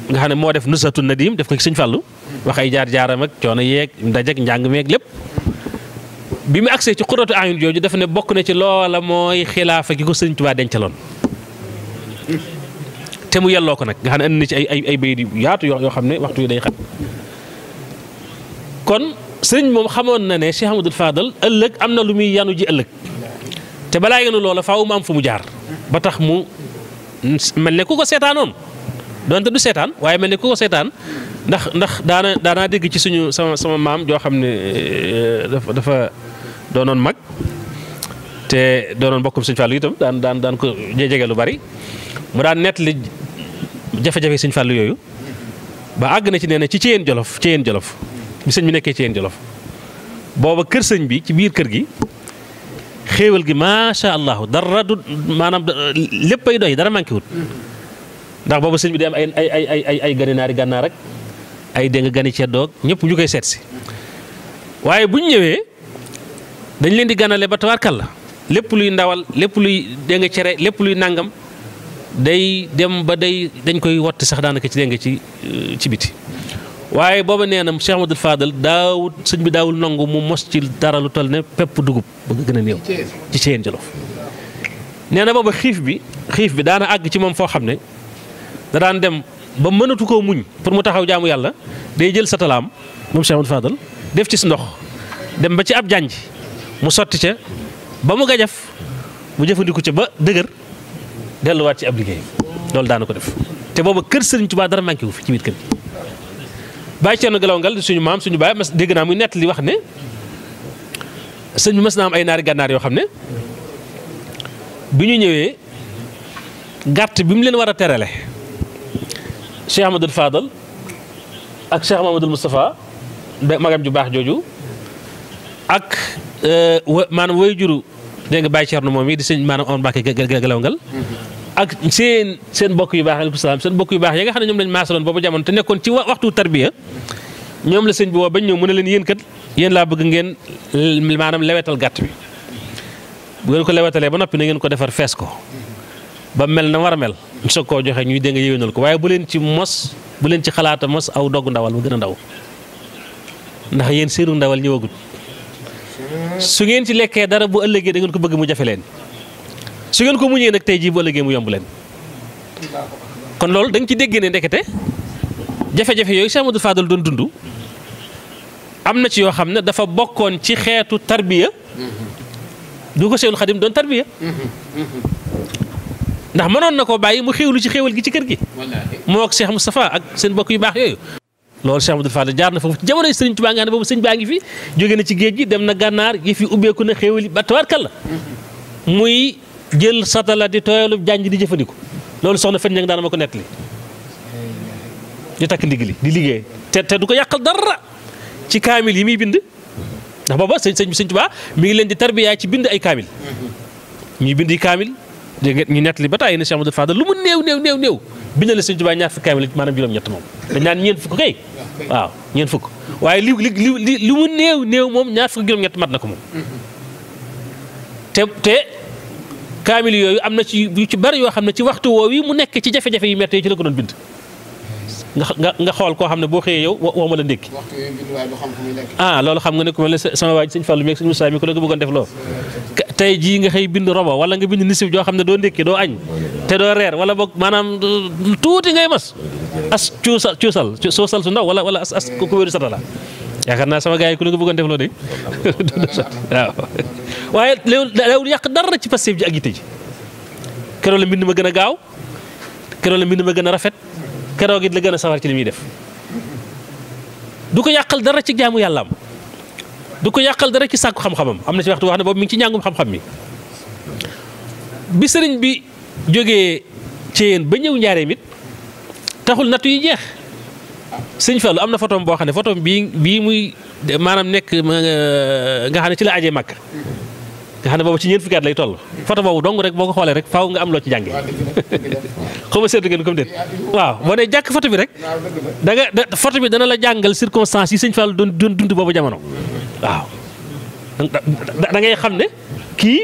nga xam ne moo def Nusratu Nadim def ko ci Sëñ Fallu wax ay jaar-jaaram ak coono yeeg ndaj ak njàng meeg lépp bi mu agsee ci qurratu a'yun jooju dafa ne bokk na ci loola mooy xilaafa gi ko Sëñ Tuubaa dencaloon te mu yelloo ko nag nga xam ne andi na ci ay bayit yu yaatu yoo xam ne waxtu yi day xat kon sëriñ moom xamoon na ne Cheikh Ahmadul Fadal ëllëg am na lu muy yanu ji ëllëg te balaa yenu loola faaw mu am fu mu jaar ba tax mu mel ne ku ko seetaanoon donte du seetaan waaye mel ne ku ko seetaan ndax daanaa dégg ci sama maam joo xam ne dafa doonoon mag te doonoon bokkum Sëñ Fallu itam daan ko jege lu bari mu daan nettali jafe-jafe Sëñ Fallu yooyu ba àgg na ci nee na ci Ceyeen Jolof bi sëñ bi nekkee Ceyeen Jolof booba kër sëñ bi ci biir kër gi xéewal gi macha allah dara du maanaam léppay doy dara manqué wut ndax booba sëñ bi di am ay gani naari gànnaar rek ay dégg gani ceddoog ñëpp ñu koy seet si waaye bu ñu ñëwee dañ leen di ganale ba tawarkal la lépp luy ndawal lépp luy dégg nga cere lépp luy nangam day dem ba dañ koy wotti sax daanaka ci dégg nga ci biti waaye booba nee na Cheikh Ahmadul Fadal sëñ bi daawul nangu mu mos ci dara lu toll ne pepp dugub ba nga gën a néew ci Ceyeen Jolof nee na booba xiif bi daana àgg ci moom foo xam ne da daan dem ba mënatu koo muñ pour mu taxaw jaamu yàlla day jël satalaam moom Cheikh Ahmadul Fadal def ci ndox dem ba ci ab janj mu sotti ca ba mu gajaf mu jëfandiku ca ba dëgër delluwaat ci ab liggéey loolu daana ko def te booba kër Sëriñ Tuubaa dara manqué wu fi ci biir kër gi Baye Thierno Galawngal di suñu maam suñu baay mas dégg naa muy nett li wax ne sëñ bi mas naa am ay naari gànnaar yoo xam ne bi ñu ñëwee gàtt bi mu leen war a terale Cheikh Ahmadul Fadal ak Cheikh Mamadul Moustapha magam ju baax jooju ak maanaam woy juru dégg nga Baye Thierno moom yi di sëñ maanaam Omar Mbacke Galawngal ak seen mbokk yu baax alaykum salaam seen mbokk yu baax yi nga xam ne ñoom lañ maasaloon boobu jamono te nekkoon ci waxtu tarbiya ñoom la sëñ bi woo bañ ñëw mu ne leen yéen kat yéen laa bëgg ngeen maanaam lewetal gàtt bi bu ngeen ko lewetalee ba noppi na ngeen ko defar fees ko ba mel na war a mel ñu soog koo joxe ñuy dégg nga yéwénal ko waaye bu leen ci mos bu leen ci xalaata mos aw dogg ndawal bu gën a ndaw ndax yéen seenu ndawal ñëwagut su ngeen ci lekkee dara bu ëllëgee da ngeen ko bëgg mu jafe leen su ngeen ko muñee nag tey jii bu ëllëgee mu yomb leen kon loolu da nga ci déggee ne ndekete jafe-jafe yooyu Cheikh Amadou Fadal doon dund am na ci yoo xam ne dafa bokkoon ci xeetu tarbiya du ko Seexul Xadim doon tarbiya ndax mënoon na koo bàyyi mu xéwlu ci xéwal gi ci kër gi moo ak Cheikh Moustapha ak seen bokk yu baax yooyu loolu Cheikh Amadou Fadal jaar na foofu ci jamonoy Sëriñ Tuubaa nga xam ne boobu sëñ baa ngi fi jóge na ci géej gi dem na gànnaar yi fi ubbeeku na xéwal yi ba tawarkal la muy jël satala di tooyalu jànj di jëfandiku loolu soxna Fatou Ndiaye daana ma ko nettali di takk ndigli di liggéey te du ko yàqal dara ci kaamil yi muy bind ndax booba sëñ Tuubaa mi ngi leen di tarbiyaa ci bind ay kaamil ñuy bind kaamil dégg ñu nettali ba tàyyi ne Cheikh Amadou Fadal lu mu néew bind la sëñ Tuubaa ñaar fukki kaamil maanaam juróom-ñett moom dañ naan ñeent fukk kay waaw ñeent fukk waaye li mu néew moom ñaar fukk juróom-ñett mat na ko moom te kaamil yooyu am na ci yu ci bari yoo xam ne ci waxtu woowu yi mu nekk ci jafe-jafe yu métti yi ci la ko doon bind nga xool koo xam ne boo xëyee yow waxuma la ndékki loolu xam nga ne ku mel ne sama waaj sëñ Fallou mi ak sëñ Moussa mi ko la nga bëggoon def loo tey jii nga xëy bind robo wala nga bind nisib joo xam ne doo ndékki doo añ te doo reer wala boog maanaam tuuti ngay mas as suusal su ndaw wala as ku wéru satala yaakaar naa sama gars yi ku la nga bëggoon def loo de waaw waaye léewul yàq dara ci passif ji ak yitte ji keroog la mbind ma gën a gaaw keroog la mbind ma gën a rafet keroog it la gën a sawar ci li muy def du ko yàqal dara ci jaamu yàllaam du ko yàqal dara ci sàkku xam-xamam am na ci waxtu wax ne boobu mi ngi ci njàngum xam-xam mi bi sëriñ bi jógee ci yéen ba ñëw njaareem it taxul nattu yi jeex sëñ Fallu am na photom boo xam ne photom bii muy maanaam nekk nga xam ne ci la ajee Makka nga xam ne boobu ci ñeent fukki at lay toll photo boobu dong rek boo ko xoolee rek faaw nga am loo ci jàngee xaw ma seetlu ngeen comme déet waaw boo nee jàkk photo bi rek photo bi dana la jàngal circonstances yi sëñ Fallu doon dund boobu jamono waaw da ngay xam ne kii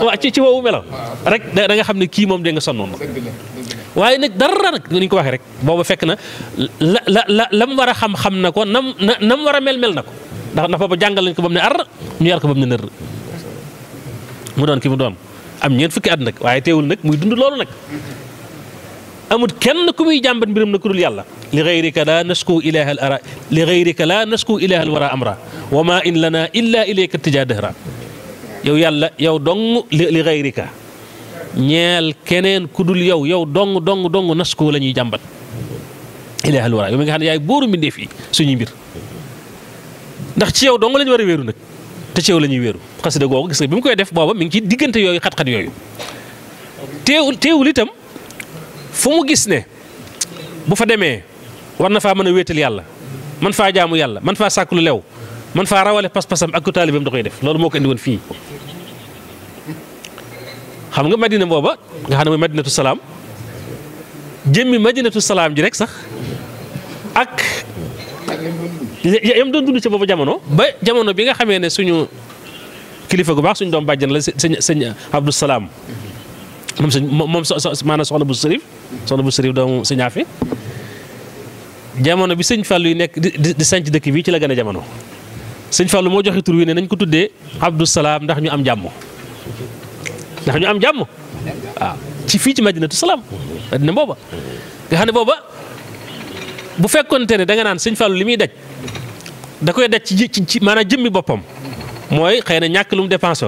waaw ci woowu melo rek da nga xam ne kii moom dee nga sonnoon ma waaye nag dara nag ni ñu ko waxee rek boobu fekk na la mu war a xam na ko nam war a mel na ko ndax boobu jàngal nañ ko ba mu ne ar ñu yar ko ba mu ne nër mu doon ki mu doon am ñeent fukki at nag waaye teewul nag muy dund loolu nag amul kenn ku muy jàmbat mbiram na ku dul yàlla li gayrika la nasku ilaha al ara li gayrika la nasku ilaha al wara amra wa ma in lana illa ilayka tija dahra yow yàlla yow dong li gayrika ñeel keneen ku dul yow dong nasku la ñuy jàmbat ilaha al wara yow mi nga xam ne yaay bóoru mbindeef yi suñuy mbir ndax ci yow dong la ñu war a wéeru nag te ci yow la ñuy wéeru xasida googu gis nga bi mu koy def booba mi ngi ci diggante yooyu xat-xat yooyu teewul itam fu mu gis ne bu fa demee war na faa mën a wéetal yàlla man faa jaamu yàlla man faa sàkku lu lew man faa rawale pas-pasam ak ku taalibeem da koy def loolu moo ko indi woon fii xam nga madina booba nga xam ne mooy madinatu salaam jëmmi madinatu salaam ji rek sax ak yam doon dund ci boobu jamono ba jamono bi nga xamee ne suñu kilifa gu baax suñu doom bàjjan la sëñ Abdou Salaam moom maanaam soxna bu Sërif doomu sëñ Afe jamono bi sëñ Fallu yi nekk di sanc dëkk bi ci la gën a jamono sëñ Fallu moo joxe tur wi ne nañ ko tuddee Abdou Salaam ndax ñu am jàmm waaw ci fii ci Madinatu Salaam madina booba nga xam ne booba bu fekkonte ne da nga naan sëñ Fallu li muy daj da koy daj ci maanaam jëmmi boppam mooy xëy na ñàkk lu mu dépensé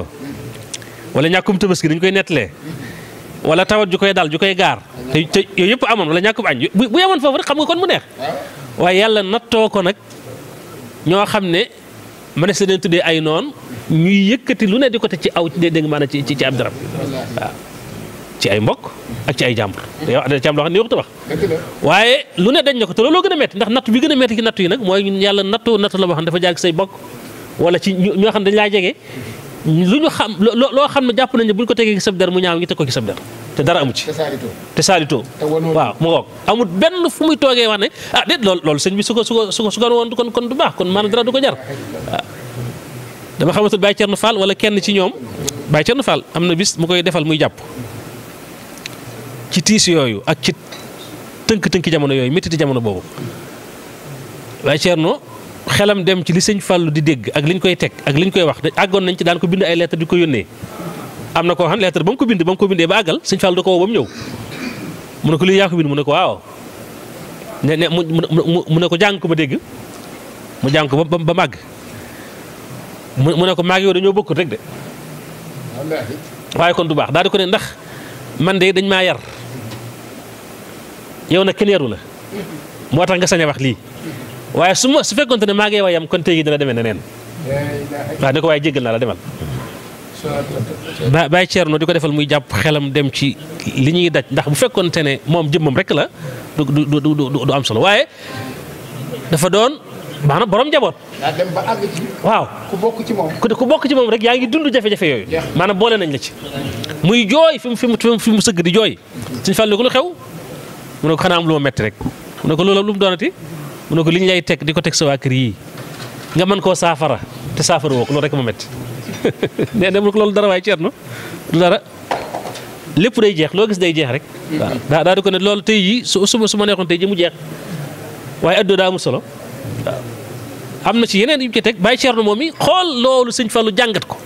wala ñàkkum tabaski dañ koy nettalee wala tawat ju koy dal ju koy gaar te yooyu yëpp amoon wala ñàkkub añ bu yemoon foofu rek xam nga kon mu neex waaye yàlla nattoo ko nag ñoo xam ne mënees na leen tuddee ay noon ñuy yëkkati lu ne di ko te ci aw dégg nga maanaam ci ab darab waaw ci ay mbokk ak ci ay jàmbur yow da ci am loo xam ne waxtu wax waaye lu ne dañ na ko te looloo gën a metti ndax nattu bi gën a metti ci nattu yi nag mooy ñun yàlla nattu la boo xam ne dafa jaar say bokk wala ci ñoo xam ne dañ laa jege lu ñu xam loo xam ne jàpp nañ ne bu ñu ko tegee ci sab der mu ñaaw ngi teg ko ci sab der te dara amu ci te saalitoo waaw mu ngoog amul benn fu muy toogee wax ne déet loolu sëñ bi su ko woon kon du baax kon maanaam dara du ko jar waaw dama xamatul Baye Thierno Fall wala kenn ci ñoom Baye Thierno Fall am na bis mu koy defal muy jàpp ci tiis yooyu ak ci tënk-tënki jamono yooyu méttiti jamono boobu Baye Thierno xelam dem ci li sëñ Fallu di dégg ak liñ koy teg ak liñ koy wax àggoon nañ ci daan ko bind ay lettre di ko yónnee am na koo xam lettre ba mu ko bindee ba àggal sëñ Fallu da ko woo ba mu ñëw mu ne ko lii yaa ko bind mu ne ko waaw mu ne ko jàng ko ba dégg mu jàng ko ba màgg mu ne ko maag yow dañoo bokkut rek de waaye kon du baax daal di ko ne ndax man de dañ maa yar yow nag kenn yaru la moo tax nga sañ a wax lii waaye su fekkoonte ne maa ngi yam kon tey gi dina demee neneen waaw ne ko waaye jéggal naa la demal Baye Thierno di ko defal muy jàpp xelam dem ci li ñuy daj ndax bu fekkoonte ne moom jëmmam rek la du am solo waaye dafa doon maanaam borom njaboot. daa dem ba àgg ci. waaw ku bokk ci moom. ku bokk ci moom rek yaa ngi dund jafe-jafe yooyu. maanaam boole nañ la ci. muy jooy fi mu sëgg di jooy. suñu fàllu ko lu xew mu ne ko xanaa am lu ma metti rek mu ne ko loolu lu mu doonati mu ne ko li ñu lay teg di ko teg sa waa kër yii nga mën koo saafara te saafara woo ko loolu rek ma metti nee na mu ne ko loolu dara waaye Thierno du dara lépp day jeex loo gis day jeex rek. waaw daa di ko ne loolu tey jii su ma neexoon tey jii mu jeex waaye addoo daa amul solo. waaw am na ci yeneen yu ci teg Baye Thierno moom mi xool loolu sëñ Fallu jàngat ko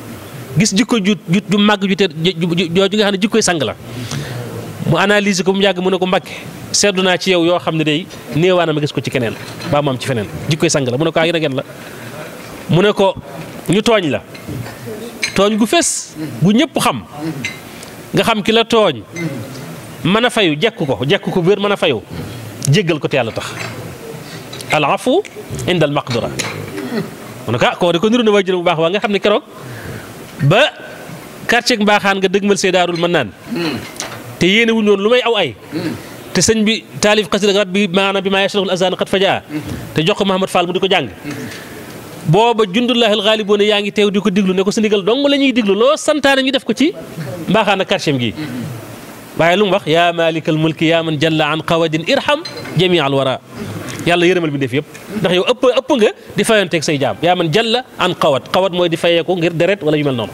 gis jikko ju màgg ju te jooju nga xam ne jikkoy sang la mu analyser ko mu yàgg mu ne ko Mbàkke seetlu naa ci yow yoo xam ne day néewaana ma gis ko ci keneen ba mu am ci feneen jikkoy sang la mu ne ko yéen a ngeen la mu ne ko ñu tooñ la tooñ gu fes gu ñëpp xam nga xam ki la tooñ mën a fayu jekk ko wér mën a fayu jéggal ko te yàlla tax al afu inda al maqdura mu ne ko koo de ko niru na waajur bu baax waa nga xam ne keroog ba quartier mbaaxaan nga dëgmal see daarul mën naan te yéene wuñ woon lu may aw ay te sëñ bi taalif xasida rabbi maanaam bi maa yashrahul azaan xat fajaa te jox ko Mahamad Fall mu di ko jàng booba jundullahi al ghaalibuuna yaa ngi teew di ko diglu ne ko sa ndigal dong la ñuy diglu loo santaane ñu def ko ci mbaaxaan ak quartier gi waaye lu mu wax yaa malikal mulki yaa man jalla an qawadin irham jamii al wara yàlla yërëmal bi def yëpp ndax yow ëpp nga di fayanteeg say jaam yaa man jalla an xawat mooy di fayeeku ngir deret wala yu mel noonu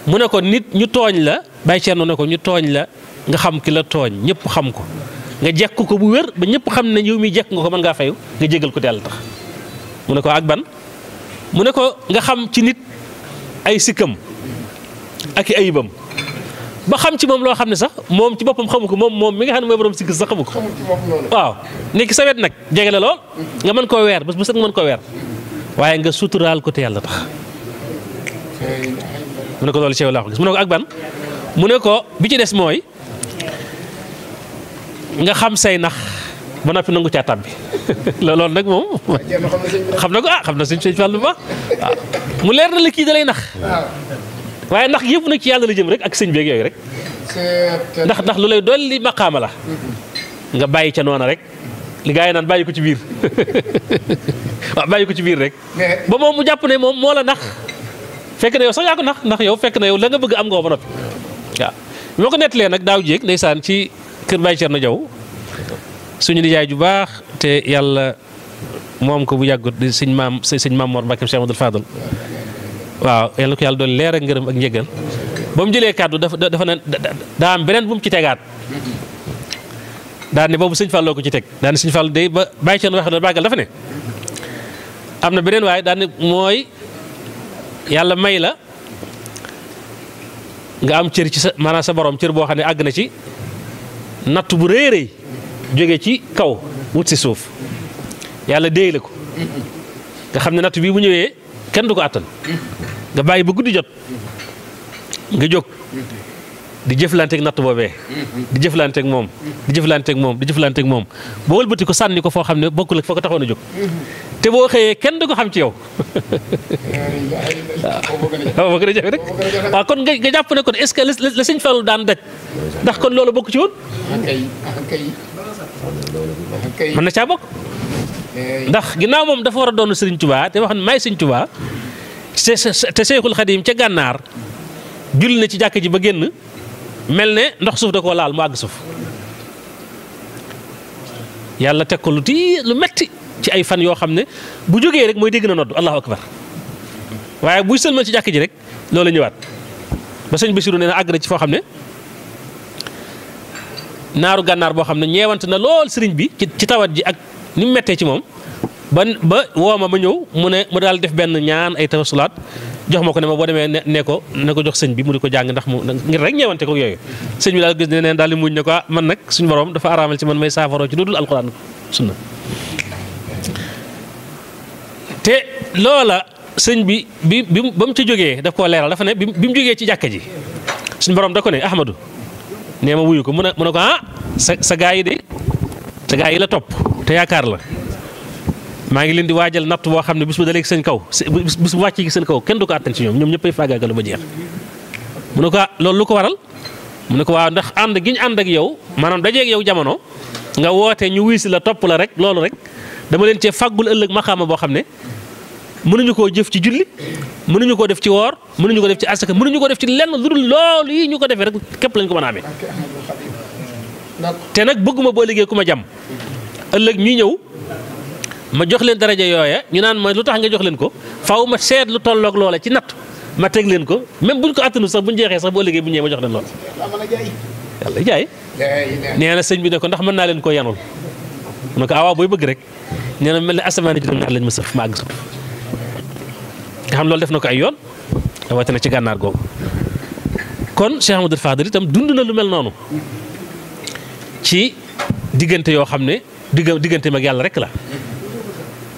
mu ne ko nit ñu tooñ la Baye Thierno ne ko ñu tooñ la nga xam ki la tooñ ñëpp xam ko nga jekk ko bu wér ba ñëpp xam ne yow mi jekk nga ko mën ngaa fayu nga jégal ko te yàlla tax mu ne ko ak ban mu ne ko nga xam ci nit ay sikkam ak i ayibam ba xam ci moom loo xam ne sax moom ci boppam xamu ko moom mi nga xam ne mooy borom sikk sax xamu ko waaw nekk sa wet nag jege la lool nga mën koo weer bés bu set nga mën koo weer waaye nga suturaal ko te yàlla tax mu ne ko loolu ci yow laa ko gis mu ne ko ak ban mu ne ko bi ci des mooy nga xam say nax ba noppi nangu caa tàbbi loolu nag moom xam na ko xam na sëñ Fall bu baax waaw mu leer na la kii da lay nax waaye ndax yëpp nag ci yàlla la jëm rek ak sëñ beeg yooyu rek ndax lu lay dolli maqaama la nga bàyyi ca noona rek li gaa yi naan bàyyi ko ci biir waaw bàyyi ko ci biir rek ba moom mu jàpp ne moom moo la nax fekk na yow sax yaa ko nax ndax yow fekk na yow la nga bëgg am nga ko ba noppi waaw moo ko nettalee nag daaw jéeg ndeysaan ci kër Baye Thierno Diaw suñu nijaay ju baax te yàlla moom ko bu yàggut di sëñ maam Mor Mbacke Cheikh Amadou Fadal waaw yàlla ko yàlla doon leer ak ngërëm ak njëgal ba mu jëlee kàddu dafa ne daa am beneen bu mu ci tegaat daan ne boobu sëñ Falloo ko ci teg daan ne sëñ Fall day ba Baye Thierno wax na bàggal dafa ne am na beneen waaye daan ne mooy yàlla may la nga am cër ci sa maanaam sa borom cër boo xam ne àgg na ci natt bu rëy rëy jóge ci kaw wut si suuf yàlla déey la ko nga xam ne natt bii bu ñëwee kenn du ko àttan nga bàyyi ba guddi jot nga jóg di jëflanteeg natt boobee di jëflanteeg moom di jëflanteeg moom di jëflanteeg moom ba wëlbati ko sànni ko foo xam ne bokkul ak foo ko taxoon a jóg te boo xëyee kenn du ko xam ci yow waaw boo gën a jafe rek waaw kon nga jàpp ne kon est-ce que la sëñ Fallu daan daj ndax kon loolu bokk ci woon mën na caa bokk ndax ginnaaw moom dafa war a doon Sëriñ Tuubaa te wax ne maay Sëriñ Tuubaa te Seexul Xadiim ca gànnaar julli na ci jàkk ji ba génn mel ne ndox suuf da koo laal mu àgg suuf yàlla teg ko lu metti ci ay fan yoo xam ne bu jógee rek mooy dégg na nodd allahu akbar waaye buy sëlmal ci jàkk ji rek loolu ñëwaat ba sëñ Basiru nee na àgg na ci foo xam ne naaru gànnaar boo xam ne ñeewant na lool sëriñ bi ci tawat ji ak ni mu mettee ci moom ba wooma ma ñëw mu daal def benn ñaan ay tawasulaat jox ma ko ne ma boo demee ne ko jox sëñ bi mu di ko jàng ndax mu ngir rek ñeewante ko yooyu sëñ bi daal gis ne neen daal di muñ ne ko man nag suñu borom dafa araamal ci man may saafaroo ci lu dul alxuraan sunna te loola sëñ bi ba mu ci jógee daf koo leeral dafa ne bi mu jógee ci jàkka ji suñu borom da ko ne Ahmadou nee ma wuyu ko mu ne ko sa gaa yi de sa gaa yi la topp te yaakaar la maa ngi leen di waajal natt boo xam ne bis bu dalee seen kaw bis bu wàccee seen kaw kenn du ko àttan ci ñoom ñëppay faagaagalu ba jeex mu ne ko loolu lu ko waral mu ne ko waaw ndax ànd gi ñu ànd ak yow maanaam dajeeg yow jamono nga woote ñu wuy si la topp la rek loolu rek dama leen cee fàggul ëllëg maxaama boo xam ne mënuñu koo jëf ci julli mënuñu koo def ci woor mënuñu ko def ci asaka mënuñu ko def ci lenn lu dul loolu yi ñu ko defee rek képp lañ ko mën a amee te nag bëgguma boo liggéey ku ma jàmm ëllëg ñuy ñëw ma jox leen daraja yooya ñu naan ma lu tax nga jox leen ko faaw ma seet lu tolloog loola ci natt ma teg leen ko même buñ ko attanu sax buñ jeexee sax boo liggéey bu ñëwee ma jox leen loola yàlla jaay nee na sëñ bi ne ko ndax mën naa leen koo yanul mu ne ko waaw booy bëgg rek nee na mel ne asamaan juróom ñaar lañ ma sëf ma àgg suuf nga xam loolu def na ko ay yoon rawatina ci gànnaar googu kon Cheikh Ahmadou Fadal itam dund na lu mel noonu ci diggante yoo xam ne diggante mag yàlla rek la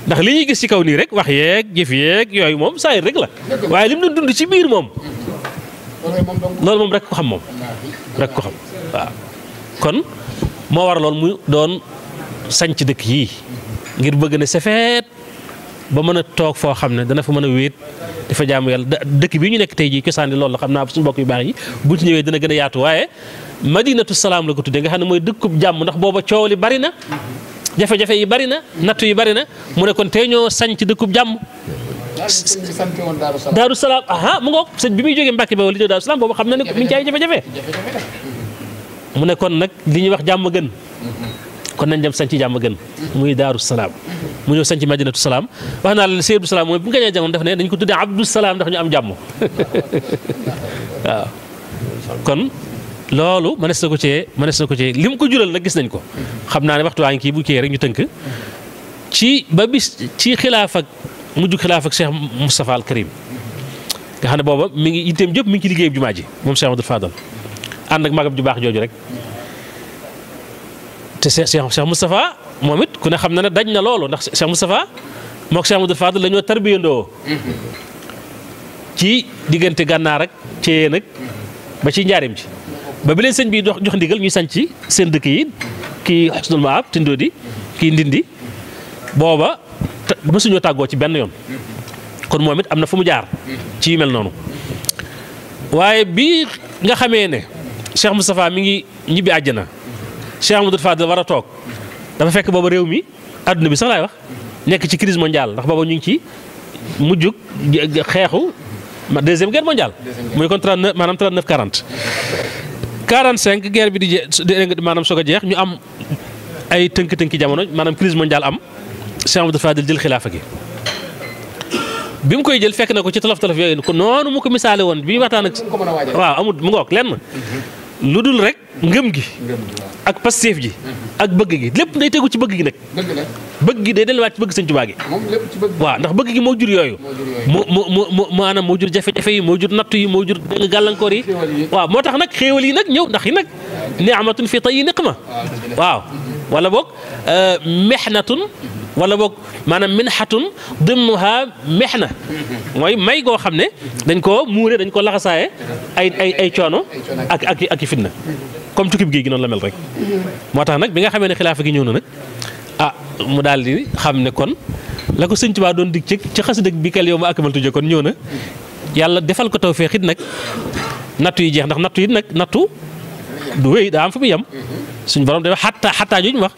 ndax li ñuy gis ci kaw nii rek wax yeeg jëf yeeg yooyu moom saa rek la waaye li mu doon dund ci biir moom loolu moom rek ko xam moom rek ko xam waaw kon moo war loolu mu doon sañc dëkk yii ngir bëgg ne safeet ba mën a toog foo xam ne dana fa mën a wéet dafa jaamu yàlla dëkk bii ñu nekk tey jii cosaan loolu la xam naa suñu mbokk yu baax yi bu ci ñëwee dina gën a yaatu waaye madinatu salaam la ko tuddee nga xam ne mooy dëkkub jàmm ndax booba coow li bari na jafe-jafe yi bari na nattu yi bari na mu ne kon tey ñoo sañ ci dëkkub jàmm daaru salaam aha mu ngoog sëñ bi muy jógee Mbàkke ba wala li daaru salaam boobu xam na ne mi ngi ci ay jafe-jafe mu ne kon nag li ñuy wax jàmm gën kon nañ dem sañ ci jàmm gën muy daaru salaam mu ñëw sañ ci madinatu salaam wax naa la Seydi Abdou Salaam mooy bu ñu gañee jamono def ne dañ ko tuddee Abdou Salaam ndax ñu am jàmm waaw kon loolu mënees na ko cee li mu ko jural nag gis nañ ko xam naa ne waxtu waa ngi kii bu kii rek ñu tënk ci ba bis ci xilaaf ak mujj xilaaf ak Cheikh Moustapha al Karim nga xam ne booba mi ngi itteem jëpp mi ngi ci liggéey jumaa ji moom Cheikh Amadou Fadal ànd ak magam ju baax jooju rek te Cheikh Moustapha moom it ku ne xam na ne daj na loolu ndax Cheikh Moustapha mook Cheikh Amadou Fadal dañoo tarbiyandoo ci diggante gànnaar ak cee nag ba ci njaareem ci ba bi leen sëñ bi jox ndigal ñuy sañ ci seen dëkk yi kii Xusnul Maab Tindodi kii Ndindi booba mësuñoo tàggoo ci benn yoon kon moom it am na fu mu jaar ci yu mel noonu waaye bi nga xamee ne Cheikh Moustapha mi ngi ñibbi àjjana Cheikh Amadou Fadal war a toog dafa fekk booba réew mi àdduna bi sax laay wax nekk ci crise mondiale ndax booba ñu ngi ci mujjug xeexu deuxième guerre mondiale muy kon 39 maanaam 39 40 45 guerre bi di jeex maanaam soog a jeex ñu am ay tënk-tënki jamono maanaam crise mondiale am Cheikh Amadou Fadal jël xilaafa gi bi mu koy jël fekk na ko ci tolof-tolof yooyu ko noonu mu ko misaale woon bi waxtaan ak waaw amul mu ngoog lenn lu dul rek ngëm gi ak pastéef ji ak bëgg gi lépp day tegu ci bëgg gi nag bëgg gi day delluwaat ci bëgg Sëñ Tuubaa gi waaw ndax bëgg gi moo jur yooyu maanaam moo jur jafe-jafe yi moo jur nattu yi moo jur gàllankoor yi waaw moo tax nag xéewal yi nag ñëw ndax yi nag ni'matun fi tayyi niqma waaw wala boog mihnatun wala boog maanaam minhatun dimnuha mihna mooy may goo xam ne dañ koo muure dañ ko laxasaaye ay coono ak i fitna comme tukkib géej gi noonu la mel rek. moo tax nag bi nga xamee ne xilaafa gi ñëw na nag mu daal di xam ne kon la ko Sëñ Tuubaa doon dig ci xasida bi kal yow ma akmaltu kon ñëw na yàlla defal ko tawfeex it nag nattu yi jeex ndax nattu yi nag nattu du wéy daa am fu muy yem suñu borom dafa xattaa jooju wax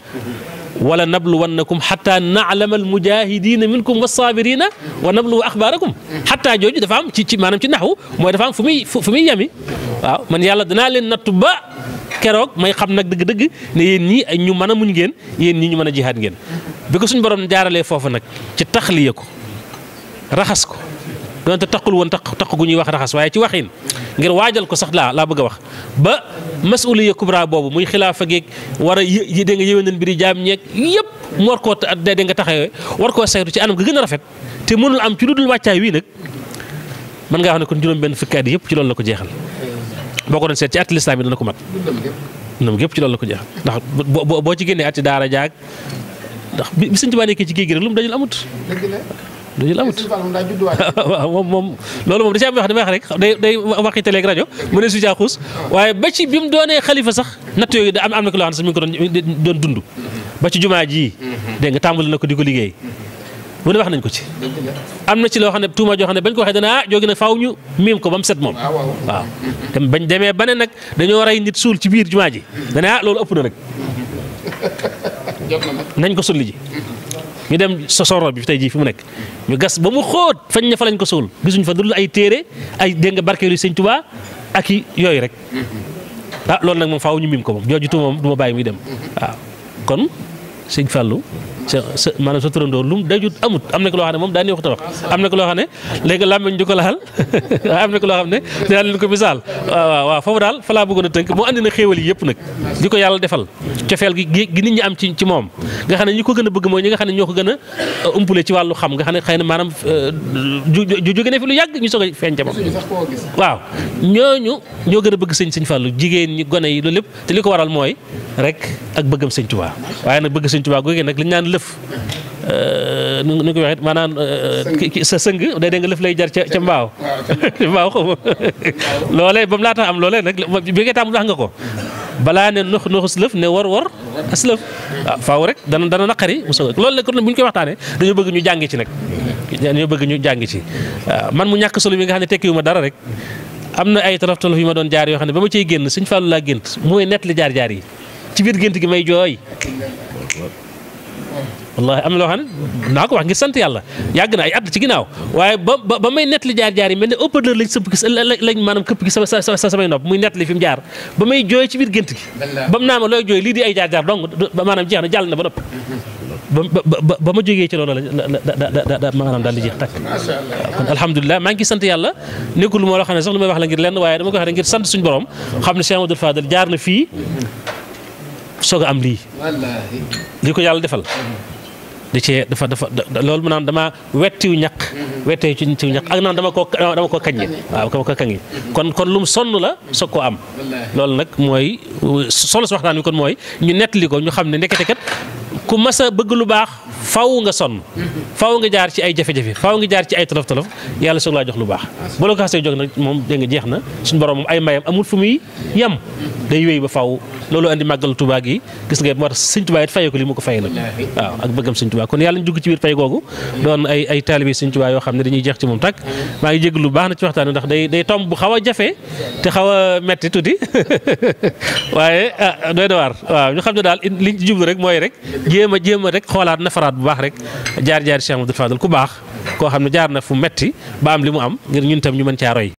wala nabluwannakum xataa na'lama almujahidina minkum wassaabirina wa nabluwa axbaarakum xattaa jooju dafa am ci maanaam ci naxwu mooy dafa am fu muy yemi waaw man yàlla danaa leen nattu ba keroog may xam nag dëgg-dëgg ne yéen ñii ay ñu mën a muñ ngeen yéen ñii ñu mën a jihaad ngeen bi ko suñu borom jaaralee foofu nag ci taxliya ko raxas ko donte taqul woon taq gu ñuy wax raxas waaye ci waxin ngir waajal ko sax laa bëgg a wax ba masuliya kubra boobu muy xilaafa geeg war a dégg nga yéwénal mbiri jaam ñeeg yëpp mu war koo dégg nga taxawee war koo saytu ci anam ga gën a rafet te mënul am ci lu dul wàccaay wii nag mën ngaa wax ne kon juróom-benn fukki at yëpp ci loolu la ko jeexal boo ko doon seet ci at lislaam yi dana ko mat dundam gépp ci loolu la ko jeexal ndax boo ci génnee ati daara jaag ndax bi Sëñ Tuubaa nekkee ci géej gi rek lu mu dajul amut dajul amut waaw moom loolu moom da ci am wax damay wax rek day waxi télé ak rajo mu ne su caa xuus waaye ba ci bi mu doonee xalifa sax natt yooyu am na ko loo xam ne sax mi ngi ko doon dund ba ci jumaa ji dégg nga tàmbali na ko di ko liggéey mu ne wax nañ ko ci am na ci loo xam ne tuuma joo xam ne bañ ko waxee dana jógi nag faaw ñu miim ko ba mu set moom waaw te bañ demee ba ne nag dañoo rey nit suul ci biir jumaa ji dana loolu ëpp na nag nañ ko sulli ji ñu dem sosoro bi tey jii fi mu nekk ñu gas ba mu xóot fañ ne fa lañ ko suul gisuñ fa dul ay téere ay dégg nga barkeelu Sëñ Tuubaa ak i yooyu rek loolu nag moom faaw ñu miim ko moom jooju tuuma moom du ma bàyyi muy dem waaw kon Sëñ Fallu maanaam sa turandoo lu mu dajut amut am na ko loo xam ne moom daa neexut a wax am na ko loo xam ne léegi làmmiñ du ko laal am na ko loo xam ne dinaa leen ko misaal waaw foofu daal fa laa bëggoon a tënk moo andi na xéewal yi yëpp nag di ko yàlla defal cofeel gi nit ñi am ci moom nga xam ne ñi ko gën a bëgg mooy ñi nga xam ne ñoo ko gën a umpule ci wàllu xam nga xam ne xëy na maanaam jóge ne fi lu yàgg ñu soog a feeñ ca moom waaw ñooñu ñoo gën a bëgg Sëñ Fallu jigéen ñi gone yi loolu lépp te li ko waral mooy rek ak bëggam Sëñ Tuubaa waaye nag bëgg Sëñ Tuubaa googee nag liñ naan nu ko waxee maanaam sa sëng day dégg nga lëf lay jar ca mbaaw mbaaw xaw ma loolee ba mu laata am loolee nag bi nga tàmm wax nga ko balaa ne noxus lëf ne war as lëf waaw faaw rek dana naqari mu soog loolu la kon bu ñu koy waxtaanee dañoo bëgg ñu jàngi ci nag dañoo bëgg ñu jàngi ci waaw man mu ñàkk solo bi nga xam ne tekkiwu ma dara rek am na ay tolof yu ma doon jaar yoo xam ne ba ma ciy génn Sëñ Fallu laa gént mooy nett li jaar yi ci biir gént gi may jooy wallahi am na loo xam ne naa ko wax ngir sant yàlla yàgg na ay at ci ginnaaw waaye ba may nettali jaar yi mel ne haut-parleur lañ sëpp lañ maanaam këpp gi samay nopp muy nettali fi mu jaar ba may jooy ci biir gént gi ba mu naa ma looy jooy lii di ay jaar dong maanaam jeex na jàll na ba noppi ba ma jógee ci loolu la maanaam daal di jeex takk kon alhamdulilah maa ngi sant yàlla nekkul moo loo xam ne sax lu may wax la ngir lenn waaye dama ko wax rek ngir sant suñu borom xam ne Cheikh Amadou Fadal jaar na fii soog a am lii ko yàlla defal di cee dafa loolu mu naan dama wettiw ñaq wettee ci ñaq ak naan dama ko kaññe waaw dama ko kaññe kon lu mu sonn la soog koo am loolu nag mooy solo si waxtaan wi kon mooy ñu nettali ko ñu xam ne ndekete kat ku mas a bëgg lu baax faw nga sonn faw nga jaar ci ay jafe-jafe faw nga jaar ci ay tolof-tolof yàlla soog laa jox lu baax boo la ko xasee jóg nag moom dégg nga jeex na suñu borom moom ay mayam amul fu muy yem day wéy ba faw loolu andi màggal Tuubaa gi gis nga moo tax Sëñ Tuubaa it fayee ko li mu ko fayee nag waaw ak bëggam Sëñ Tuubaa kon yàlla ñu dugg ci biir fay googu doon ay taalibe Sëñ Tuubaa yoo xam ne dañuy jeex ci moom tàkk maa ngi jégg lu baax na ci waxtaan ndax day tomb bu xaw a jafe te xaw a metti tuuti waaye doy na waar waaw ñu xam ne daal liñ ci jublu rek mooy rek jéem a rek xoolaat nafaraat bu baax rek jaar Cheikh Amadou Fadal ku baax koo xam ne jaar na fu metti ba am li mu am ngir ñun tam ñu mën caa roy